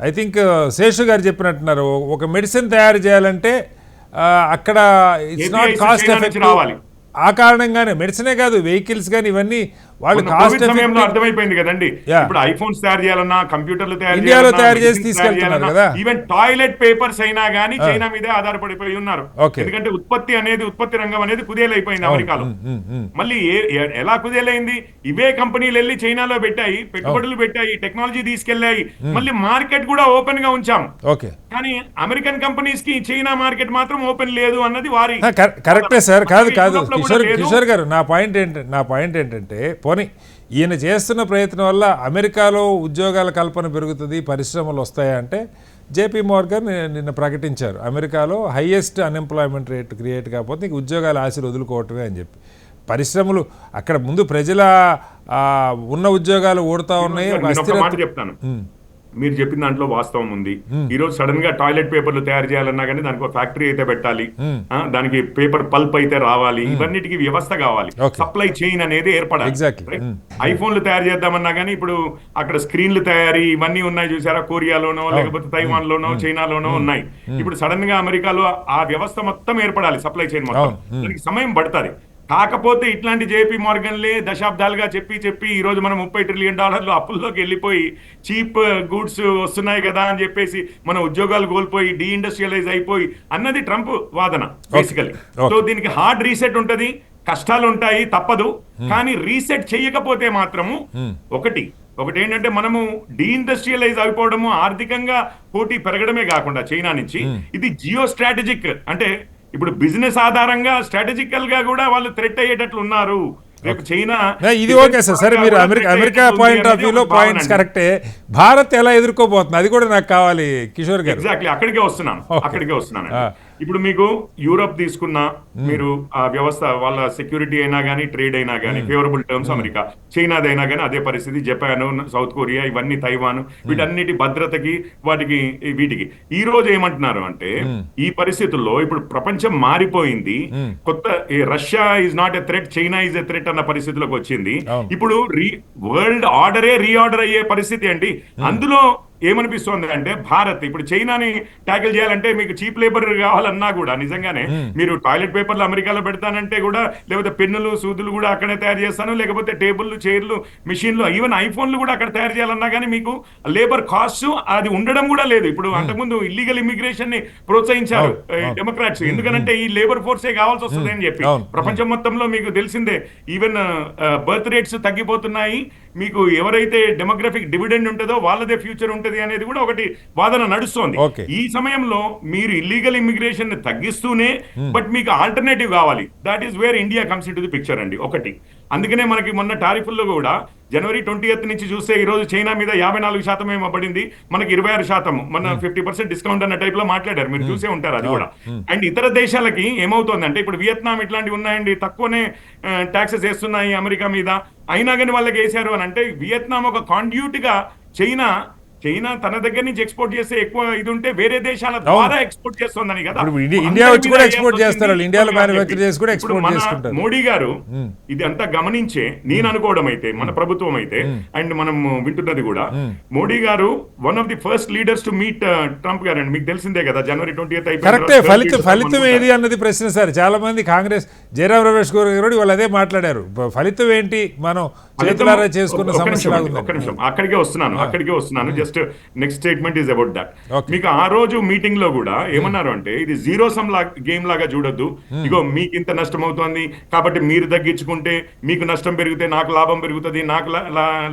ఐ థింక్ శేషు గారు చెప్పినట్టున్నారు, ఒక మెడిసిన్ తయారు చేయాలంటే అక్కడ ఇట్స్ నాట్ కాస్ట్ ఎఫెక్టివ్ రావాలి. ఆ కారణంగానే మెడిసినే కాదు వెహికల్స్ కానీ ఇవన్నీ వాళ్ళు కాస్ట్ సమయంలో అర్థమైపోయింది కదండి. ఇప్పుడు ఐఫోన్స్ తయారు చేయాలన్నా, కంప్యూటర్లు ఇండియాలో తయారు చేసి తీసుకెళ్తున్నారు కదా, ఈవెన్ టాయిలెట్ పేపర్స్ అయినా కానీ చైనా మీదే ఆధారపడిపోయి ఉన్నారు. ఎందుకంటే ఉత్పత్తి రంగం అనేది కుదేలైపోయింది అమెరికాలో. మళ్ళీ ఎలా కుదేలైంది? ఇవే కంపెనీలు వెళ్ళి చైనాలో పెట్టాయి, పెట్టుబడులు పెట్టాయి, టెక్నాలజీ తీసుకెళ్లాయి, మళ్ళీ మార్కెట్ కూడా ఓపెన్ గా ఉంచాం. కానీ అమెరికన్ కంపెనీస్ కి చైనా మార్కెట్ మాత్రం ఓపెన్ లేదు అన్నది వారి కరెక్టే సార్. కాదు కిషోర్ గారు, నా పాయింట్ ఏంటంటే పోనీ ఈయన చేస్తున్న ప్రయత్నం వల్ల అమెరికాలో ఉద్యోగాల కల్పన పెరుగుతుంది, పరిశ్రమలు వస్తాయా అంటే జేపీ మోర్గన్ నిన్న ప్రకటించారు అమెరికాలో హైయెస్ట్ అన్ఎంప్లాయ్మెంట్ రేట్ క్రియేట్ కాకపోతే నీకు ఉద్యోగాల ఆశలు వదులుకోవటమే అని చెప్పి. పరిశ్రమలు అక్కడ ముందు ప్రజల ఉన్న ఉద్యోగాలు ఊడుతా ఉన్నాయి. చెప్తాను, మీరు చెప్పిన దాంట్లో వాస్తవం ఉంది. ఈ రోజు సడన్ గా టాయిలెట్ పేపర్లు తయారు చేయాలన్నా కానీ దానికి ఒక ఫ్యాక్టరీ అయితే పెట్టాలి, దానికి పేపర్ పల్ప్ అయితే రావాలి, ఇవన్నిటికి వ్యవస్థ కావాలి, సప్లై చైన్ అనేది ఏర్పడాలి. ఐఫోన్లు తయారు చేద్దామన్నా కానీ ఇప్పుడు అక్కడ స్క్రీన్లు తయారీ ఇవన్నీ ఉన్నాయి చూసారా, కొరియాలోనో లేకపోతే తైవాన్ లోనో చైనాలోనో ఉన్నాయి. ఇప్పుడు సడన్ గా అమెరికాలో ఆ వ్యవస్థ మొత్తం ఏర్పడాలి, సప్లై చైన్ మొత్తం, దానికి సమయం పడుతుంది. కాకపోతే ఇట్లాంటి జేపీ మార్గన్లే దశాబ్దాలుగా చెప్పి ఈ రోజు మనం $30 ట్రిలియన్ అప్పుల్లోకి వెళ్ళిపోయి చీప్ గూడ్స్ వస్తున్నాయి కదా అని చెప్పేసి మన ఉద్యోగాలు కోల్పోయి డీఇండస్ట్రియలైజ్ అయిపోయి అన్నది ట్రంప్ వాదన బేసికలీ. సో దీనికి హార్డ్ రీసెట్ ఉంటది, కష్టాలు ఉంటాయి, తప్పదు. కానీ రీసెట్ చేయకపోతే మాత్రము ఒకటి ఏంటంటే మనము డీఇండస్ట్రియలైజ్ అయిపోవడము, ఆర్థికంగా పోటీ పెరగడమే కాకుండా చైనా నుంచి ఇది జియో స్ట్రాటజిక్ అంటే ఇప్పుడు బిజినెస్ ఆధారంగా స్ట్రాటజికల్ గా కూడా వాళ్ళు థ్రెట్ అయ్యేటట్లు ఉన్నారు. రేపు చైనా ఇది ఓకే సార్, మీరు అమెరికా పాయింట్ ఆఫ్ వ్యూలో పాయింట్స్ కరెక్టే. భారత్ ఎలా ఎదుర్కోబోతుంది అది కూడా నాకు కావాలి కిషోర్ గారు. ఎగ్జాక్ట్లీ అక్కడికే వస్తున్నాను. ఇప్పుడు మీకు యూరోప్ తీసుకున్నా మీరు ఆ వ్యవస్థ వాళ్ళ సెక్యూరిటీ అయినా కానీ ట్రేడ్ అయినా కానీ ఫేవరబుల్ టర్మ్స్ అమెరికా, చైనాదైనా కానీ అదే పరిస్థితి, జపాన్, సౌత్ కొరియా ఇవన్నీ, తైవాన్, వీటన్నిటి భద్రతకి వీటికి ఈ రోజు ఏమంటున్నారు అంటే ఈ పరిస్థితుల్లో ఇప్పుడు ప్రపంచం మారిపోయింది. కొత్త Russia is not a threat, China is a threat అన్న పరిస్థితిలోకి వచ్చింది. ఇప్పుడు వరల్డ్ ఆర్డరే రీఆర్డర్ అయ్యే పరిస్థితి అండి. అందులో ఏమనిపిస్తోంది అంటే భారత్ ఇప్పుడు చైనాని ట్యాకిల్ చేయాలంటే మీకు చీప్ లేబర్ కావాలన్నా కూడా నిజంగానే మీరు టాయిలెట్ పేపర్లు అమెరికాలో పెడతానంటే కూడా, లేకపోతే పెన్నులు సూదులు కూడా అక్కడే తయారు చేస్తాను, లేకపోతే టేబుల్లు, చైర్లు, మిషన్లు, ఈవెన్ ఐఫోన్లు కూడా అక్కడ తయారు చేయాలన్నా కానీ మీకు లేబర్ కాస్ట్ అది ఉండడం కూడా లేదు. ఇప్పుడు అంతకుముందు ఇల్లీగల్ ఇమిగ్రేషన్ ని ప్రోత్సహించారు డెమోక్రాట్స్, ఎందుకంటే ఈ లేబర్ ఫోర్సే కావాల్సి వస్తుంది అని చెప్పి. ప్రపంచం మొత్తంలో మీకు తెలిసిందే ఈవెన్ బర్త్ రేట్స్ తగ్గిపోతున్నాయి, మీకు ఎవరైతే డెమోగ్రఫిక్ డివిడెండ్ ఉంటుందో వాళ్ళదే ఫ్యూచర్ ఉంటుంది అనేది కూడా ఒకటి వాదన నడుస్తోంది. Okay. ఈ సమయంలో మీరు ఇల్లీగల్ ఇమిగ్రేషన్ తగ్గిస్తూనే బట్ మీకు ఆల్టర్నేటివ్ కావాలి. That is where India comes in to the picture అండి ఒకటి. అందుకనే మనకి మొన్న టారిఫ్లో కూడా జనవరి 20th నుంచి చూస్తే ఈ రోజు చైనా మీద 54% ఏమో పడింది, మనకి 26%, మన 50% డిస్కౌంట్ అన్న టైప్ లో మాట్లాడారు, మీరు చూసే ఉంటారు అది కూడా. అండ్ ఇతర దేశాలకి ఏమవుతుంది అంటే ఇప్పుడు వియత్నాం ఇట్లాంటివి ఉన్నాయండి, తక్కువనే ట్యాక్సెస్ వేస్తున్నాయి అమెరికా మీద, అయినా కానీ వాళ్ళకి వేశారు అని అంటే వియత్నాం ఒక కాండ్యూట్ గా చైనా తన దగ్గర నుంచి ఎక్స్పోర్ట్ చేస్తే ఎక్కువ ఇది ఉంటే వేరే దేశాల ద్వారా ఎక్స్పోర్ట్ చేస్తుందని కదా. ఇండియా వచ్చి కూడా ఎక్స్పోర్ట్ చేస్తారు, ఇండియాలో మ్యానుఫ్యాక్చర్ చేసి కూడా ఎక్స్పోర్ట్ చేసుకుంటారు. మోడీ గారు ఇది అంతా గమనించే నేను అనుకోవడం అయితే మన ప్రభుత్వం అయితే అండ్ మనం వింటున్నది కూడా, మోడీ గారు one of the first leaders to meet Trump గారు అండి. మీకు తెలిసిందే కదా జనవరి 20th కరెక్టే. ఫలితం ఏది అన్నది ప్రశ్న సార్. చాలా మంది కాంగ్రెస్ జయరాం రమేష్ గారు వాళ్ళు అదే మాట్లాడారు, ఫలితం ఏంటి మనం చేతులారా చేసుకున్న సమస్య. ఒక్క నిమిషం అక్కడికే వస్తున్నాను. Just next statement is about that. మీకు ఆ రోజు మీటింగ్ లో కూడా ఏమన్నారు అంటే ఇది జీరో సమ్ గేమ్ లాగా చూడొద్దు, ఇగో మీకు ఇంత నష్టం అవుతుంది కాబట్టి మీరు తగ్గించుకుంటే మీకు నష్టం పెరిగితే నాకు లాభం పెరుగుతుంది, నాకు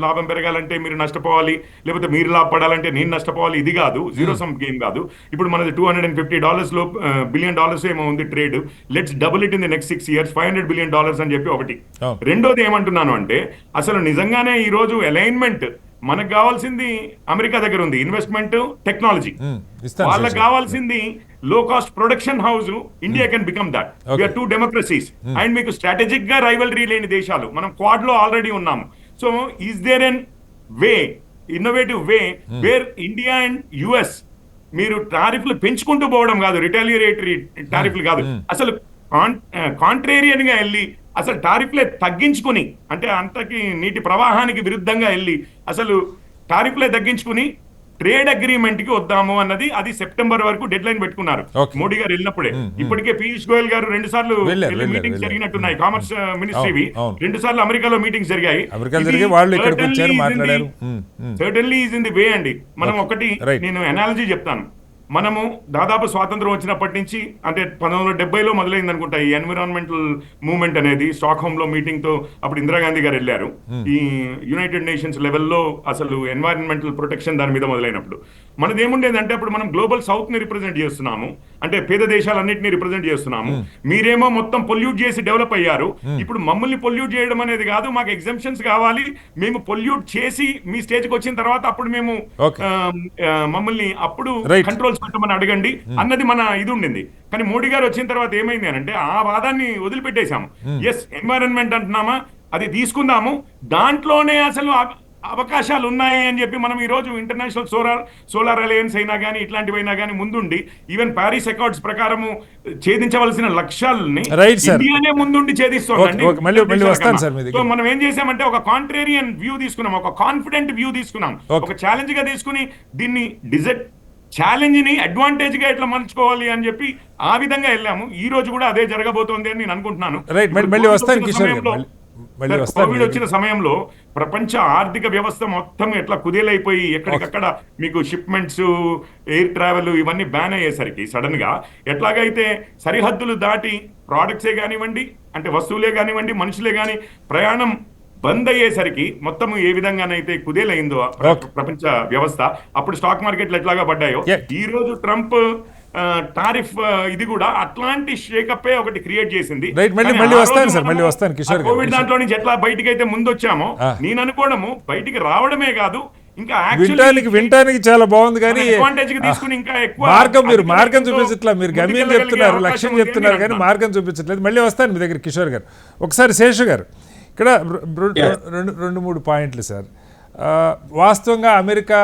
లాభం పెరగాలంటే మీరు నష్టపోవాలి, లేకపోతే మీరు లాభపడాలంటే నేను నష్టపోవాలి. ఇది కాదు, జీరో సమ్ గేమ్ కాదు. ఇప్పుడు మనది $250 బిలియన్ ఏమో ఉంది trade, let's double it in the next 6 years, $500 billion అని చెప్పి ఒకటి. రెండోది ఏమంటున్నాను అంటే అసలు నిజంగానే ఈ రోజు అలైన్మెంట్ మనకు కావాల్సింది అమెరికా దగ్గర ఉంది, ఇన్వెస్ట్మెంట్ టెక్నాలజీ. వాళ్ళకి కావాల్సింది low cost production house. India can become that. We are 2 democracies and మీకు స్ట్రాటజిక్ గా రైవలరీ లేని దేశాలు, మనం క్వాడ్ లో ఆల్రెడీ ఉన్నాము. So is there an way, innovative way where India and US మీరు టారిఫ్లు పెంచుకుంటూ పోవడం కాదు, రిటాలియేటరీ టారిఫ్లు కాదు, అసలు కాంట్రేరియన్ గా వెళ్ళి అసలు టారిఫ్లే తగ్గించుకుని, అంటే అంతకి నీటి ప్రవాహానికి విరుద్ధంగా వెళ్ళి అసలు టారిఫ్లే తగ్గించుకుని ట్రేడ్ అగ్రిమెంట్ కి వద్దాము అన్నది, అది సెప్టెంబర్ వరకు డెడ్ లైన్ పెట్టుకున్నారు మోడీ గారు వెళ్ళినప్పుడే. ఇప్పటికే పీయూష్ గోయల్ గారు 2 సార్లు మీటింగ్స్ జరిగినట్టున్నాయి, కామర్స్ మినిస్ట్రీవి 2 సార్లు అమెరికాలో మీటింగ్స్ జరిగాయి. Certainly is in the way అండి. మనం ఒకటి నేను అనాలజీ చెప్తాను. మనము దాదాపు స్వాతంత్రం వచ్చినప్పటి నుంచి అంటే 1970లో మొదలైంది అనుకుంటా ఈ ఎన్విరాన్మెంటల్ మూవ్మెంట్ అనేది. స్టాక్హోమ్ లో మీటింగ్ తో అప్పుడు ఇందిరాగాంధీ గారు వెళ్ళారు. ఈ యునైటెడ్ నేషన్స్ లెవెల్లో అసలు ఎన్వైరన్మెంటల్ ప్రొటెక్షన్ దాని మీద మొదలైనప్పుడు మనది ఏముండేదంటే అప్పుడు మనం గ్లోబల్ సౌత్ ని రిప్రజెంట్ చేస్తున్నాము, అంటే పేద దేశాలన్నింటినీ రిప్రజెంట్ చేస్తున్నాము. మీరేమో మొత్తం పొల్యూట్ చేసి డెవలప్ అయ్యారు. ఇప్పుడు మమ్మల్ని పొల్యూట్ చేయడం అనేది కాదు, మాకు ఎగ్జంప్షన్స్ కావాలి, మేము పొల్యూట్ చేసి మీ స్టేజ్కి వచ్చిన తర్వాత అప్పుడు మేము మమ్మల్ని అప్పుడు కంట్రోల్స్ పెట్టమని అడగండి అన్నది మన ఇది ఉండింది. కానీ మోడీ గారు వచ్చిన తర్వాత ఏమైంది అని అంటే ఆ వాదాన్ని వదిలిపెట్టేశాము. ఎస్ ఎన్వైరన్మెంట్ అంటున్నామా, అది తీసుకుందాము, దాంట్లోనే అసలు అవకాశాలు ఉన్నాయి అని చెప్పి మనం ఈ రోజు ఇంటర్నేషనల్ సోలార్ అలయన్స్ అయినా కానీ ఇట్లాంటివైనా కానీ ముందుండి ఈవెన్ ప్యారిస్ అకార్డ్స్ ప్రకారము ఛేదించవలసిన లక్ష్యాలని ఇండియానే ముందుండి ఛేదిస్తోందండి. సో మనం ఏం చేసామంటే ఒక కాంట్రేరియన్ వ్యూ తీసుకున్నాం, ఒక కాన్ఫిడెంట్ వ్యూ తీసుకున్నాం, ఒక ఛాలెంజ్ గా తీసుకుని దీన్ని ఛాలెంజ్ ని అడ్వాంటేజ్ గా ఎట్లా మలుచుకోవాలి అని చెప్పి ఆ విధంగా వెళ్ళాము. ఈ రోజు కూడా అదే జరగబోతోంది అని నేను అనుకుంటున్నాను. కోవిడ్ వచ్చిన సమయంలో ప్రపంచ ఆర్థిక వ్యవస్థ మొత్తం ఎట్లా కుదేలైపోయి ఎక్కడికక్కడ మీకు షిప్మెంట్స్, ఎయిర్ ట్రావెల్ ఇవన్నీ బ్యాన్ అయ్యేసరికి సడన్ గా ఎట్లాగైతే సరిహద్దులు దాటి ప్రోడక్ట్సే కానివ్వండి, అంటే వస్తువులే కానివ్వండి, మనుషులే కాని ప్రయాణం బంద్ అయ్యేసరికి మొత్తం ఏ విధంగానైతే కుదేలైందో ప్రపంచ వ్యవస్థ, అప్పుడు స్టాక్ మార్కెట్లు ఎట్లాగా పడ్డాయో ఈ రోజు ట్రంప్ టారిఫ్ ఇది కూడా అట్లాంటి షేకప్ ఒకటి క్రియేట్ చేసింది. కోవిడ్ దాంట్లో నుంచి ఎట్లా బయటికి అయితే ముందు వచ్చామో నేను అనుకోవడము బయటికి రావడమే కాదు, ఇంకా వినటానికి చాలా బాగుంది. కానీ తీసుకుని ఇంకా ఎక్కువ మార్గం చూపించట్లా. మీరు గమ్యం చెప్తున్నారు, లక్ష్యం చెప్తున్నారు, కానీ మార్గం చూపించట్లేదు. మళ్ళీ వస్తాను మీ దగ్గర కిషోర్ గారు. ఒకసారి శేషు గారు, ఇక్కడ 2-3 పాయింట్లు సార్. వాస్తవంగా అమెరికా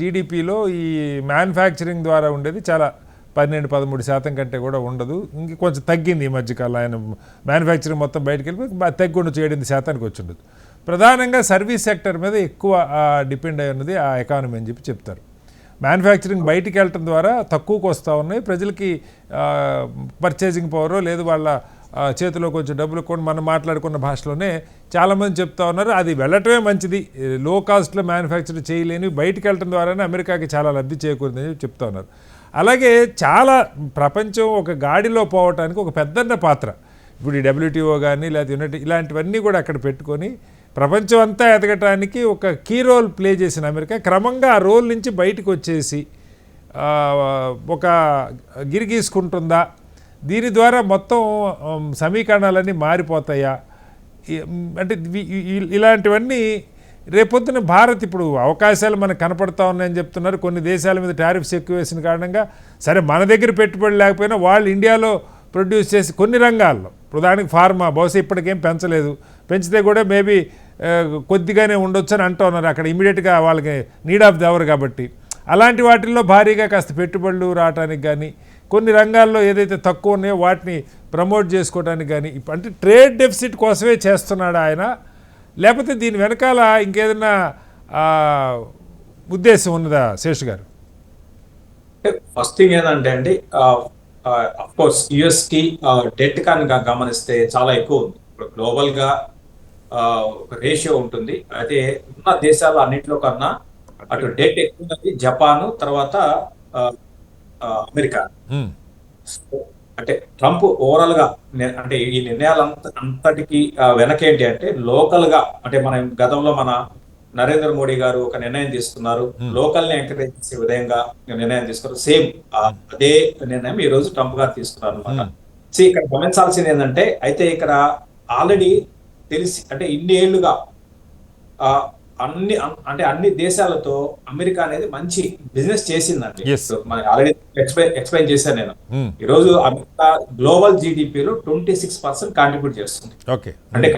జీడిపిలో ఈ మ్యానుఫ్యాక్చరింగ్ ద్వారా ఉండేది చాలా 12-13% కంటే కూడా ఉండదు, ఇంక కొంచెం తగ్గింది ఈ మధ్యకాలం. ఆయన మ్యానుఫ్యాక్చరింగ్ మొత్తం బయటకు వెళ్ళిపోయి తగ్గి ఉండొచ్చు, 7% వచ్చి ఉండదు. ప్రధానంగా సర్వీస్ సెక్టర్ మీద ఎక్కువ డిపెండ్ అయి ఉన్నది ఆ ఎకానమీ అని చెప్పి చెప్తారు. మ్యానుఫ్యాక్చరింగ్ బయటికి వెళ్ళటం ద్వారా తక్కువకు వస్తూ ఉన్నాయి, ప్రజలకి పర్చేసింగ్ పవర్ లేదు, వాళ్ళ చేతిలో కొంచెం డబ్బులు కూడా మనం మాట్లాడుకున్న భాషలోనే చాలామంది చెప్తా ఉన్నారు అది వెళ్ళటమే మంచిది, లో కాస్ట్లో మ్యానుఫ్యాక్చర్ చేయలేని బయటికి వెళ్ళటం ద్వారానే అమెరికాకి చాలా లబ్ధి చేకూరిందని చెప్తా ఉన్నారు. అలాగే చాలా ప్రపంచం ఒక గాడిలో పోవటానికి ఒక పెద్దన్న పాత్ర ఇప్పుడు ఈ WTO కానీ లేదా యునైటెడ్ ఇలాంటివన్నీ కూడా అక్కడ పెట్టుకొని ప్రపంచం అంతా ఎదగటానికి ఒక కీ రోల్ ప్లే చేసిన అమెరికా క్రమంగా ఆ రోల్ నుంచి బయటకు వచ్చేసి ఒక గిరిగీసుకుంటుందా, దీని ద్వారా మొత్తం సమీకరణాలన్నీ మారిపోతాయా, అంటే ఇలాంటివన్నీ రేపొద్దున భారత్ ఇప్పుడు అవకాశాలు మనకు కనపడతా ఉన్నాయని చెప్తున్నారు. కొన్ని దేశాల మీద టారిఫ్స్ ఎక్కువ వేసిన కారణంగా సరే మన దగ్గర పెట్టుబడి లేకపోయినా వాళ్ళు ఇండియాలో ప్రొడ్యూస్ చేసి కొన్ని రంగాల్లో, ఉదాహరణకి ఫార్మా బహుశా ఇప్పటికేం పెంచలేదు, పెంచితే కూడా మేబీ కొద్దిగానే ఉండొచ్చు అని అంటూ ఉన్నారు. అక్కడ ఇమీడియట్గా వాళ్ళకి నీడ్ ఆఫ్ ది అవర్ కాబట్టి అలాంటి వాటిల్లో భారీగా కాస్త పెట్టుబడులు రావడానికి కానీ, కొన్ని రంగాల్లో ఏదైతే తక్కువ ఉన్నాయో వాటిని ప్రమోట్ చేసుకోవడానికి కానీ, అంటే ట్రేడ్ డెఫిసిట్ కోసమే చేస్తున్నాడు ఆయన, లేకపోతే దీని వెనకాల ఇంకేదైనా ఉద్దేశం ఉన్నదా శేష్ గారు? ఫస్ట్ థింగ్ ఏంటంటే అండి, అఫ్ కోర్స్ యుఎస్ కి డెట్ కానీ గమనిస్తే చాలా ఎక్కువ ఉంది. ఇప్పుడు గ్లోబల్ గా ఒక రేషియో ఉంటుంది. అయితే ఉన్న దేశాలు అన్నింటిలో కన్నా అటు డెట్ ఎక్కువ ఉన్నది జపాన్, తర్వాత అమెరికా. అంటే ట్రంప్ ఓవరాల్ గా అంటే ఈ నిర్ణయాలు అంతటికి వెనకేంటి అంటే లోకల్ గా, అంటే మనం గతంలో మన నరేంద్ర మోడీ గారు ఒక నిర్ణయం తీసుకున్నారు, లోకల్ ని ఎంకరేజ్ చేసే విధంగా నిర్ణయం తీసుకున్నారు. సేమ్ అదే నిర్ణయం ఈ రోజు ట్రంప్ గారు తీసుకున్నారు అనమాట. సో ఇక్కడ గమనించాల్సింది ఏంటంటే, అయితే ఇక్కడ ఆల్రెడీ తెలిసి అంటే ఇన్ని ఏళ్లుగా అన్ని దేశాలతో అమెరికా అనేది మంచి బిజినెస్ చేసిందండి. మనకి ఆల్రెడీ ఎక్స్ప్లెయిన్ చేశాను నేను. ఈ రోజు అమెరికా గ్లోబల్ జీడిపిలో 26% కాంట్రిబ్యూట్ చేస్తుంది. అంటే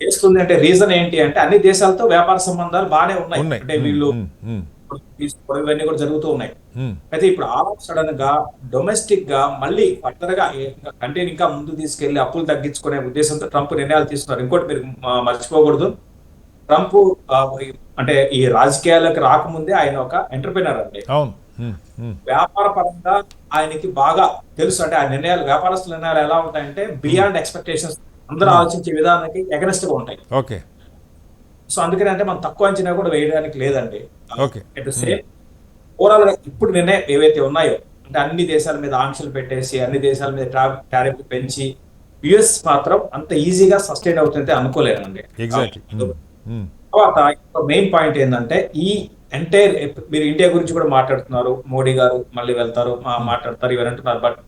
చేస్తుంది అంటే రీజన్ ఏంటి అంటే అన్ని దేశాలతో వ్యాపార సంబంధాలు బాగానే ఉన్నాయి. అంటే వీళ్ళు ఇవన్నీ కూడా జరుగుతూ ఉన్నాయి. అయితే ఇప్పుడు ఆల్ ఆఫ్ సడన్ గా డొమెస్టిక్ గా మళ్ళీ ఫర్దర్ గా కంట్రీని ఇంకా ముందు తీసుకెళ్లి అప్పులు తగ్గించుకునే ఉద్దేశంతో ట్రంప్ నిర్ణయాలు తీసుకున్నారు. ఇంకోటి మీరు మర్చిపోకూడదు, ట్రంప్ అంటే ఈ రాజకీయాలకు రాకముందే ఆయన ఒక ఎంటర్ప్రినర్ అండి. వ్యాపార పరంగా ఆయనకి బాగా తెలుసు. అంటే ఆ నిర్ణయాలు, వ్యాపారస్తుల నిర్ణయాలు ఎలా ఉంటాయంటే బియాండ్ ఎక్స్పెక్టేషన్స్, అందరూ ఆలోచించే విధానానికి ఎగనెస్ట్ గా ఉంటాయి. సో అందుకని అంటే మనం తక్కువ అంచనా కూడా వేయడానికి లేదండి. ఓవరాల్ గా ఇప్పుడు నిర్ణయం ఏవైతే ఉన్నాయో అంటే అన్ని దేశాల మీద ఆంక్షలు పెట్టేసి అన్ని దేశాల మీద టారిఫ్ పెంచి యుఎస్ మాత్రం అంత ఈజీగా సస్టైన్ అవుతుంటే అనుకోలేనండి. తర్వాత మెయిన్ పాయింట్ ఏంటంటే ఈ ఎంటైర్, మీరు ఇండియా గురించి కూడా మాట్లాడుతున్నారు, మోడీ గారు మళ్ళీ వెళ్తారు మాట్లాడతారు ఇవన్నీ అంటున్నారు. బట్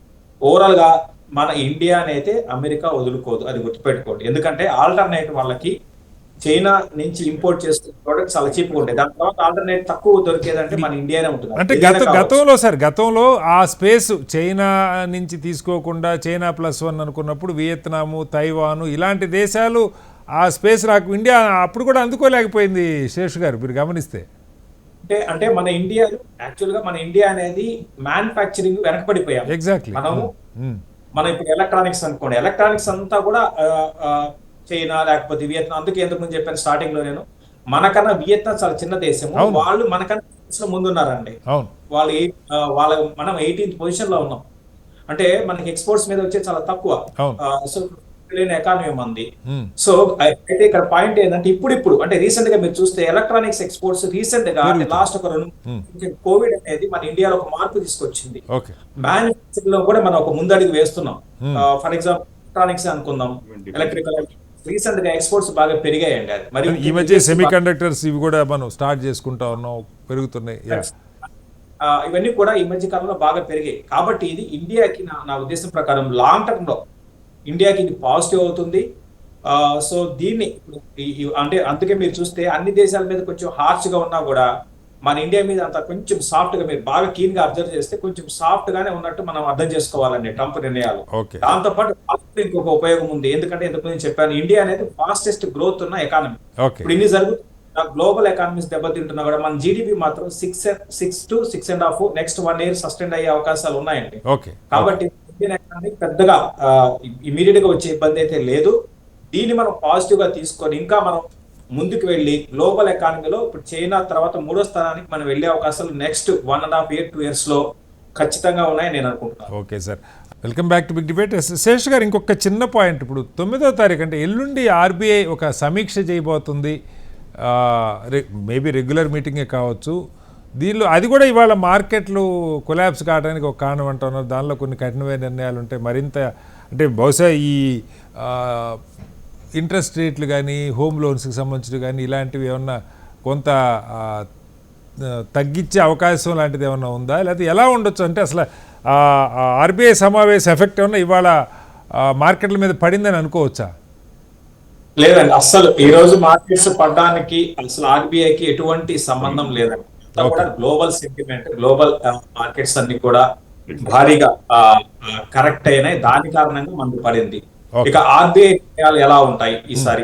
ఓవరాల్ గా మన ఇండియాని అయితే అమెరికా వదులుకోదు, అది గుర్తుపెట్టుకోండి. ఎందుకంటే ఆల్టర్నేట్ వాళ్ళకి చైనా నుంచి ఇంపోర్ట్ చేస్తున్న ప్రోడక్ట్స్ చాలా చీప్గా ఉంటాయి. దాని తర్వాత ఆల్టర్నేట్ తక్కువ దొరికేదంటే మన ఇండియానే ఉంటుంది. అంటే గతంలో ఆ స్పేస్ చైనా నుంచి తీసుకోకుండా చైనా +1 అనుకున్నప్పుడు వియత్నాము, తైవాను ఇలాంటి దేశాలు ఆ స్పేస్ నాకు ఇండియా అప్పుడు కూడా అందుకోలేకపోయింది. శేష్ గారు మీరు గమనిస్తే అంటే మన ఇండియా యాక్చువల్ గా మన ఇండియా అనేది మ్యానుఫ్యాక్చరింగ్ వెనకబడిపోయాం. ఎగ్జాక్ట్లీ. మనం ఇప్పుడు ఎలక్ట్రానిక్స్ అనుకోండి, ఎలక్ట్రానిక్స్ అంతా కూడా చైనా లేకపోతే వియత్నాం. అందుకే ఎంతకుముందు చెప్పాను స్టార్టింగ్ లో నేను, మనకన్నా వియత్నాం చాలా చిన్న దేశం, వాళ్ళు మనకన్నా ముందున్నారండి. మనం 18th పొజిషన్ లో ఉన్నాం. అంటే మనకి ఎక్స్పోర్ట్స్ మీద వచ్చే చాలా తక్కువ. సో ఎకానమీ మంది. సో అయితే ఇక్కడ పాయింట్ ఏంటంటే ఇప్పుడు అంటే రీసెంట్ గా మీరు చూస్తే ఎలక్ట్రానిక్స్ ఎక్స్పోర్ట్స్ రీసెంట్ గా లాస్ట్ ఒక 2 కోవిడ్ అనేది మన ఇండియాలో ఒక మార్పు తీసుకొచ్చింది. మ్యానుఫ్యాక్చరింగ్ లో కూడా మనం ఒక ముందడుగు వేస్తున్నాం. ఫర్ ఎగ్జాంపుల్ ఎలక్ట్రానిక్స్ అనుకుందాం, ఎలక్ట్రికల్ రీసెంట్ గా ఎక్స్పోర్ట్స్ బాగా పెరిగాయండి. అది మరి ఈ మధ్య సెమీ కండక్టర్స్ ఇవి కూడా మనం స్టార్ట్ చేసుకుంటా ఉన్నాం, పెరుగుతున్నాయి. ఇవన్నీ కూడా ఈ మధ్య కాలంలో బాగా పెరిగాయి. కాబట్టి ఇది ఇండియాకి నా ఉద్దేశం ప్రకారం లాంగ్ టర్మ్ లో ఇండియాకి ఇది పాజిటివ్ అవుతుంది. సో దీన్ని అంటే అందుకే మీరు చూస్తే అన్ని దేశాల మీద కొంచెం హార్ష్ గా ఉన్నా కూడా మన ఇండియా మీద అంత కొంచెం సాఫ్ట్ గా, మీరు బాగా కీన్ గా అబ్జర్వ్ చేస్తే కొంచెం సాఫ్ట్ గానే ఉన్నట్టు మనం అర్థం చేసుకోవాలండి ట్రంప్ నిర్ణయాలు. దాంతో పాటు ఇంకొక ఉపయోగం ఉంది. ఎందుకంటే ఇంతకుముందు చెప్పాను, ఇండియా అనేది ఫాస్టెస్ట్ గ్రోత్ ఉన్న ఎకానమీ. ఇప్పుడు ఇన్ని జరుగుతుంది, గ్లోబల్ ఎకానమీస్ దెబ్బతింటున్నా కూడా మన జీడిపి మాత్రం 6 to 6.5 నెక్స్ట్ 1 year సస్టైన్ అయ్యే అవకాశాలు ఉన్నాయండి. కాబట్టి ఇండియన్ ఎకానమీ పెద్దగా ఇమీడియట్ గా వచ్చే ఇబ్బంది అయితే లేదు. దీన్ని మనం పాజిటివ్ గా తీసుకొని ఇంకా మనం ముందుకు వెళ్ళి గ్లోబల్ ఎకానమీలో ఇప్పుడు చైనా తర్వాత 3వ స్థానానికి మనం వెళ్ళే అవకాశాలు నెక్స్ట్ 1.5 year 2 years లో ఖచ్చితంగా ఉన్నాయని నేను అనుకుంటున్నాను. Okay sir, welcome back to big debate. Shesh garu, ఇంకొక చిన్న పాయింట్, ఇప్పుడు 9వ తారీఖు అంటే ఎల్లుండి ఆర్బీఐ ఒక సమీక్ష చేయబోతుంది. మేబీ రెగ్యులర్ మీటింగే కావచ్చు. దీనిలో అది కూడా ఇవాళ మార్కెట్లు కొలాప్స్ కావడానికి ఒక కారణం అంటున్నారు. దానిలో కొన్ని కఠినమైన నిర్ణయాలు ఉంటాయి. మరింత అంటే బహుశా ఈ ఇంట్రెస్ట్ రేట్లు కానీ హోమ్ లోన్స్కి సంబంధించి కానీ ఇలాంటివి ఏమన్నా కొంత తగ్గించే అవకాశం లాంటిది ఏమన్నా ఉందా, లేకపోతే ఎలా ఉండొచ్చు? అంటే అసలు ఆర్బీఐ సమావేశ ఎఫెక్ట్ ఏమన్నా ఇవాళ మార్కెట్ల మీద పడిందని అనుకోవచ్చా? లేదండి, అసలు ఈ రోజు మార్కెట్స్ పడడానికి అసలు ఆర్బీఐకి ఎటువంటి సంబంధం లేదండి. కూడా గ్లోబల్ సెంటిమెంట్, గ్లోబల్ మార్కెట్స్ అన్ని కూడా భారీగా కరెక్ట్ అయినాయి. దాని కారణంగా మనకు పడింది. ఇక ఆర్బీఐ నిర్ణయాలు ఎలా ఉంటాయి ఈసారి?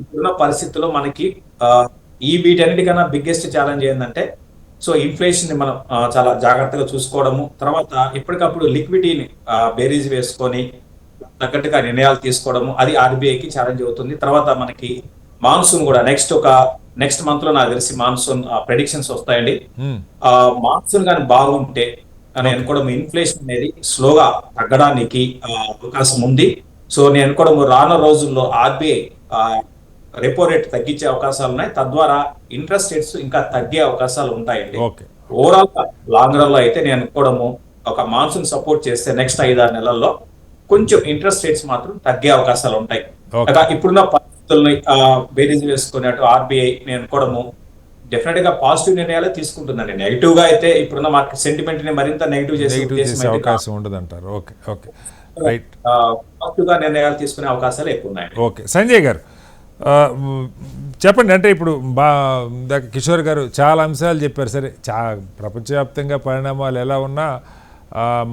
ఇప్పుడున్న పరిస్థితుల్లో మనకి ఈ వీటన్నిటికన్నా బిగ్గెస్ట్ ఛాలెంజ్ ఏంటంటే, సో ఇన్ఫ్లేషన్ ని మనం చాలా జాగ్రత్తగా చూసుకోవడము, తర్వాత ఎప్పటికప్పుడు లిక్విడిటీని బేరీజ్ వేసుకొని తగ్గట్టుగా నిర్ణయాలు తీసుకోవడము, అది ఆర్బీఐకి ఛాలెంజ్ అవుతుంది. తర్వాత మనకి మాన్సూన్ కూడా నెక్స్ట్ మంత్ లో నాకు తెలిసి మాన్సూన్ ప్రెడిక్షన్స్ వస్తాయండి. మాన్సూన్ కానీ బాగుంటే నేను అనుకోవడం ఇన్ఫ్లేషన్ అనేది స్లోగా తగ్గడానికి అవకాశం ఉంది. సో నేను అనుకోవడం రానున్న రోజుల్లో ఆర్బీఐ రెపో రేట్ తగ్గించే అవకాశాలు ఉన్నాయి. తద్వారా ఇంట్రెస్ట్ రేట్స్ ఇంకా తగ్గే అవకాశాలు ఉంటాయండి. ఓవరాల్ లాంగ్ రన్ లో అయితే నేను అనుకోవడము ఒక మాన్సూన్ సపోర్ట్ చేస్తే నెక్స్ట్ 5-6 నెలల్లో కొంచెం ఇంట్రెస్ట్ రేట్స్ మాత్రం తగ్గే అవకాశాలు ఉంటాయి. ఇప్పుడున్న పరిస్థితుల్ని బేరీజ్ వేసుకున్నట్టు ఆర్బీఐ నేను అనుకోవడము డెఫినెట్ గా పాజిటివ్ నిర్ణయాలే తీసుకుంటుందండి. నెగిటివ్ గా అయితే ఇప్పుడున్న మార్కెట్ సెంటిమెంట్ ని మరింత నెగిటివ్ చేసే అవకాశం ఉండదంటారు. పాజిటివ్ గా నిర్ణయాలు తీసుకునే అవకాశాలు ఎక్కువ ఉన్నాయి. ఓకే, సంజయ్ గారు చెప్పండి. అంటే ఇప్పుడు కిషోర్ గారు చాలా అంశాలు చెప్పారు. సరే, ప్రపంచవ్యాప్తంగా పరిణామాలు ఎలా ఉన్నా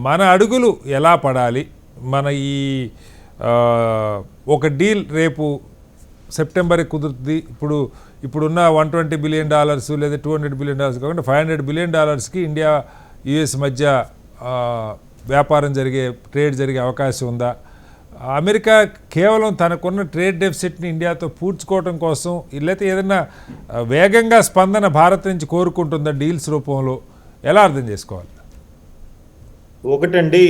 మన అడుగులు ఎలా పడాలి, మన ఈ ఒక డీల్ రేపు సెప్టెంబర్కి కుదురుతుంది. ఇప్పుడున్న $120 బిలియన్ లేదా $200 బిలియన్ కాకుండా $500 బిలియన్ ఇండియా యుఎస్ మధ్య వ్యాపారం ట్రేడ్ జరిగే అవకాశం ఉందా? అమెరికా కేవలం తనకున్న ట్రేడ్ డెఫిసిట్ని ఇండియాతో పూడ్చుకోవడం కోసం లేకపోతే ఏదైనా వేగంగా స్పందన భారత్ నుంచి కోరుకుంటుందా డీల్స్ రూపంలో? ఎలా అర్థం చేసుకోవాలి? ఒకటండి,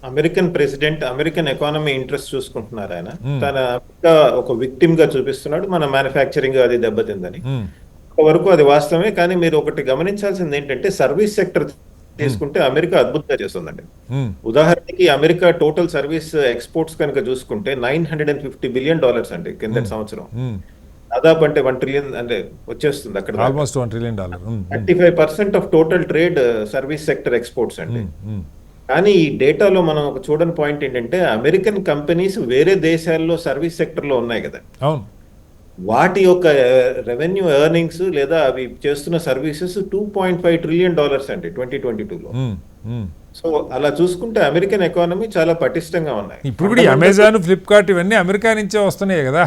American president American economy interest చూసుకుంటున్నారు. ఆయన తన ఒక విక్టిమ్ గా చూపిస్తున్నాడు. మన మ్యానుఫ్యాక్చరింగ్ అది దెబ్బతిందని. వరకు అది వాస్తవమే. కానీ మీరు ఒకటి గమనించాల్సింది ఏంటంటే, సర్వీస్ సెక్టర్ తీసుకుంటే అమెరికా అద్భుతంగా చేస్తుందండి. ఉదాహరణకి అమెరికా టోటల్ సర్వీస్ ఎక్స్పోర్ట్స్ కనుక చూసుకుంటే $950 బిలియన్ అండి కింద సంవత్సరం. దాదాపు అంటే 1 ట్రిలియన్ అంటే వచ్చేస్తుంది అక్కడ. Almost $1 trillion. 35% of total trade service sector exports అండి. కానీ ఈ డేటాలో మనం ఒక చూడని పాయింట్ ఏంటంటే, అమెరికన్ కంపెనీస్ వేరే దేశాల్లో సర్వీస్ సెక్టర్ లో ఉన్నాయి కదా, వాటి యొక్క రెవెన్యూ ఎర్నింగ్స్ లేదా అవి చేస్తున్న సర్వీసెస్ $2.5 ట్రిలియన్ అండి 2022లో. సో అలా చూసుకుంటే అమెరికన్ ఎకానమీ చాలా పటిష్టంగా ఉన్నాయి. ఇప్పుడు కూడా అమెజాన్, ఫ్లిప్కార్ట్ ఇవన్నీ అమెరికా నుంచే వస్తున్నాయి కదా.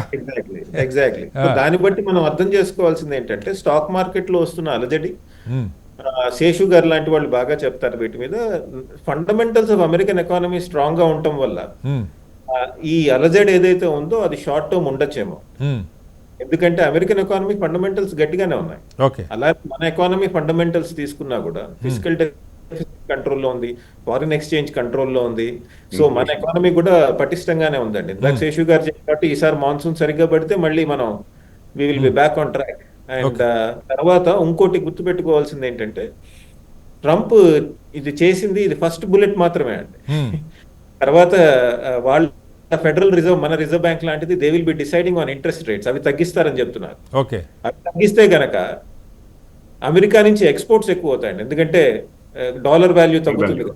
ఎగ్జాక్ట్లీ. దాన్ని బట్టి మనం అర్థం చేసుకోవాల్సింది ఏంటంటే, స్టాక్ మార్కెట్ లో వస్తున్న అలజడి, శేషు గారు లాంటి వాళ్ళు బాగా చెప్తారు వీటి మీద, fundamentals of American economy strong గా ఉండటం వల్ల ఈ అలజడి ఏదైతే ఉందో అది షార్ట్ టర్మ్ ఉండొచ్చేమో. ఎందుకంటే అమెరికన్ ఎకానమీ ఫండమెంటల్స్ గట్టిగానే ఉన్నాయి. అలాగే మన ఎకానమీ ఫండమెంటల్స్ తీసుకున్నా కూడా ఫిజికల్ కంట్రోల్లో ఉంది, ఫారిన్ ఎక్స్చేంజ్ కంట్రోల్లో ఉంది. సో మన ఎకానమీ కూడా పటిష్టంగానే ఉందండి. ఇందాక శేషు గారు చెప్పినట్టు ఈసారి మాన్సూన్ సరిగ్గా పడితే మళ్ళీ మనం we will be back on track. And తర్వాత ఇంకోటి గుర్తుపెట్టుకోవాల్సింది ఏంటంటే, ట్రంప్ ఇది చేసింది ఇది ఫస్ట్ బుల్లెట్ మాత్రమే అండి. తర్వాత వాళ్ళ ఫెడరల్ రిజర్వ్, మన రిజర్వ్ బ్యాంక్ లాంటిది, they will be deciding on interest rates. అవి తగ్గిస్తారని చెప్తున్నారు. అవి తగ్గిస్తే గనక అమెరికా నుంచి ఎక్స్పోర్ట్స్ ఎక్కువ అవుతాయండి. ఎందుకంటే డాలర్ వాల్యూ తగ్గుతుంది కదా.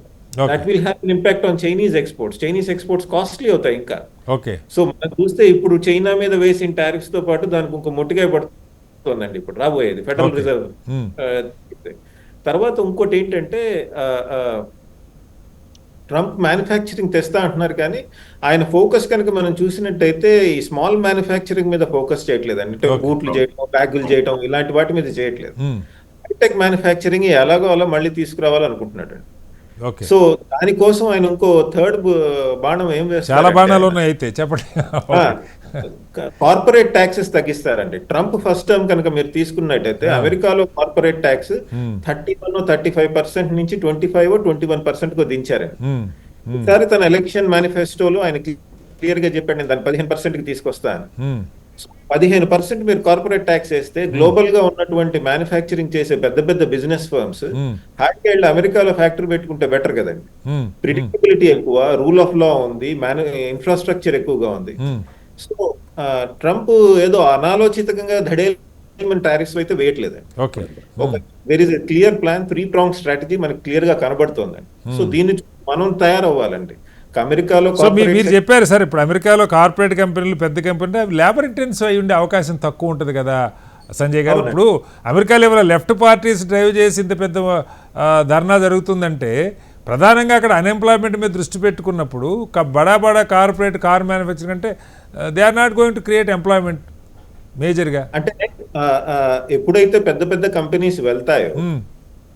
That will have an impact on Chinese exports. Chinese exports costly అవుతాయి ఇంకా. సో మనం చూస్తే ఇప్పుడు చైనా మీద వేసిన టారిఫ్స్ తో పాటు దానికి ఇంకో మొట్టిగా పడుతుందండి ఇప్పుడు రాబోయేది ఫెడరల్ రిజర్వ్. తర్వాత ఇంకోటి ఏంటంటే, ట్రంప్ మ్యానుఫ్యాక్చరింగ్ తెస్తా అంటున్నారు, కానీ ఆయన ఫోకస్ కనుక మనం చూసినట్టయితే ఈ స్మాల్ మ్యానుఫ్యాక్చరింగ్ మీద ఫోకస్ చేయట్లేదు. అంటే బూట్లు చేయడం, బ్యాగులు చేయడం, ఇలాంటి వాటి మీద చేయట్లేదు. హైటెక్ మ్యానుఫ్యాక్చరింగ్ ఎలాగో అలా మళ్ళీ తీసుకురావాలనుకుంటున్నాడు. సో దానికోసం ఆయన ఇంకో థర్డ్ బాణం ఏం వేస్తారు, కార్పొరేట్ ట్యాక్సెస్ తగ్గిస్తారండి. ట్రంప్ ఫస్ట్ టర్మ్ కనుక మీరు తీసుకున్నట్టయితే అమెరికాలో కార్పొరేట్ ట్యాక్స్ 31-35% నుంచి 25-21% దించారండి. ఈసారి తన ఎలక్షన్ మేనిఫెస్టోలో ఆయన క్లియర్ గా చెప్పండి, నేను దాన్ని 15% తీసుకొస్తాను. 15% మీరు కార్పొరేట్ ట్యాక్స్ వేస్తే గ్లోబల్ గా ఉన్నటువంటి మ్యానుఫ్యాక్చరింగ్ చేసే పెద్ద పెద్ద బిజినెస్ ఫర్మ్స్ హ్యాపీ వెళ్ళి అమెరికాలో ఫ్యాక్టరీ పెట్టుకుంటే బెటర్ కదండి. ప్రిడిక్టబిలిటీ ఎక్కువ, రూల్ ఆఫ్ లా ఉంది, ఇన్ఫ్రాస్ట్రక్చర్ ఎక్కువగా ఉంది. సో ట్రంప్ ఏదో అనాలోచితంగా ధడేలమైన టారిఫ్స్ అయితే వేయట్లేదండి. ఓకే. ఒక where is a clear plan, 3-pronged strategy మనకు క్లియర్ గా కనబడుతోందండి. సో దీన్ని మనం తయారవ్వాలండి. అమెరికాలో సో మీరు చెప్పారు సార్, ఇప్పుడు అమెరికాలో కార్పొరేట్ కంపెనీలు, పెద్ద కంపెనీలు అవి లేబర్ ఇంటెన్సివ్ అయి ఉండే అవకాశం తక్కువ ఉంటుంది కదా సంజయ్ గారు. ఇప్పుడు అమెరికా లెవెల్లో లెఫ్ట్ పార్టీస్ డ్రైవ్ చేసి ఇంత పెద్ద ధర్నా జరుగుతుందంటే ప్రధానంగా అక్కడ అన్ఎంప్లాయ్మెంట్ మీద దృష్టి పెట్టుకున్నప్పుడు బడా కార్పొరేట్ కార్ మ్యానుఫ్యాక్చరింగ్ అంటే they are not going to create employment మేజర్గా. అంటే ఎప్పుడైతే పెద్ద పెద్ద కంపెనీస్ వెళ్తాయో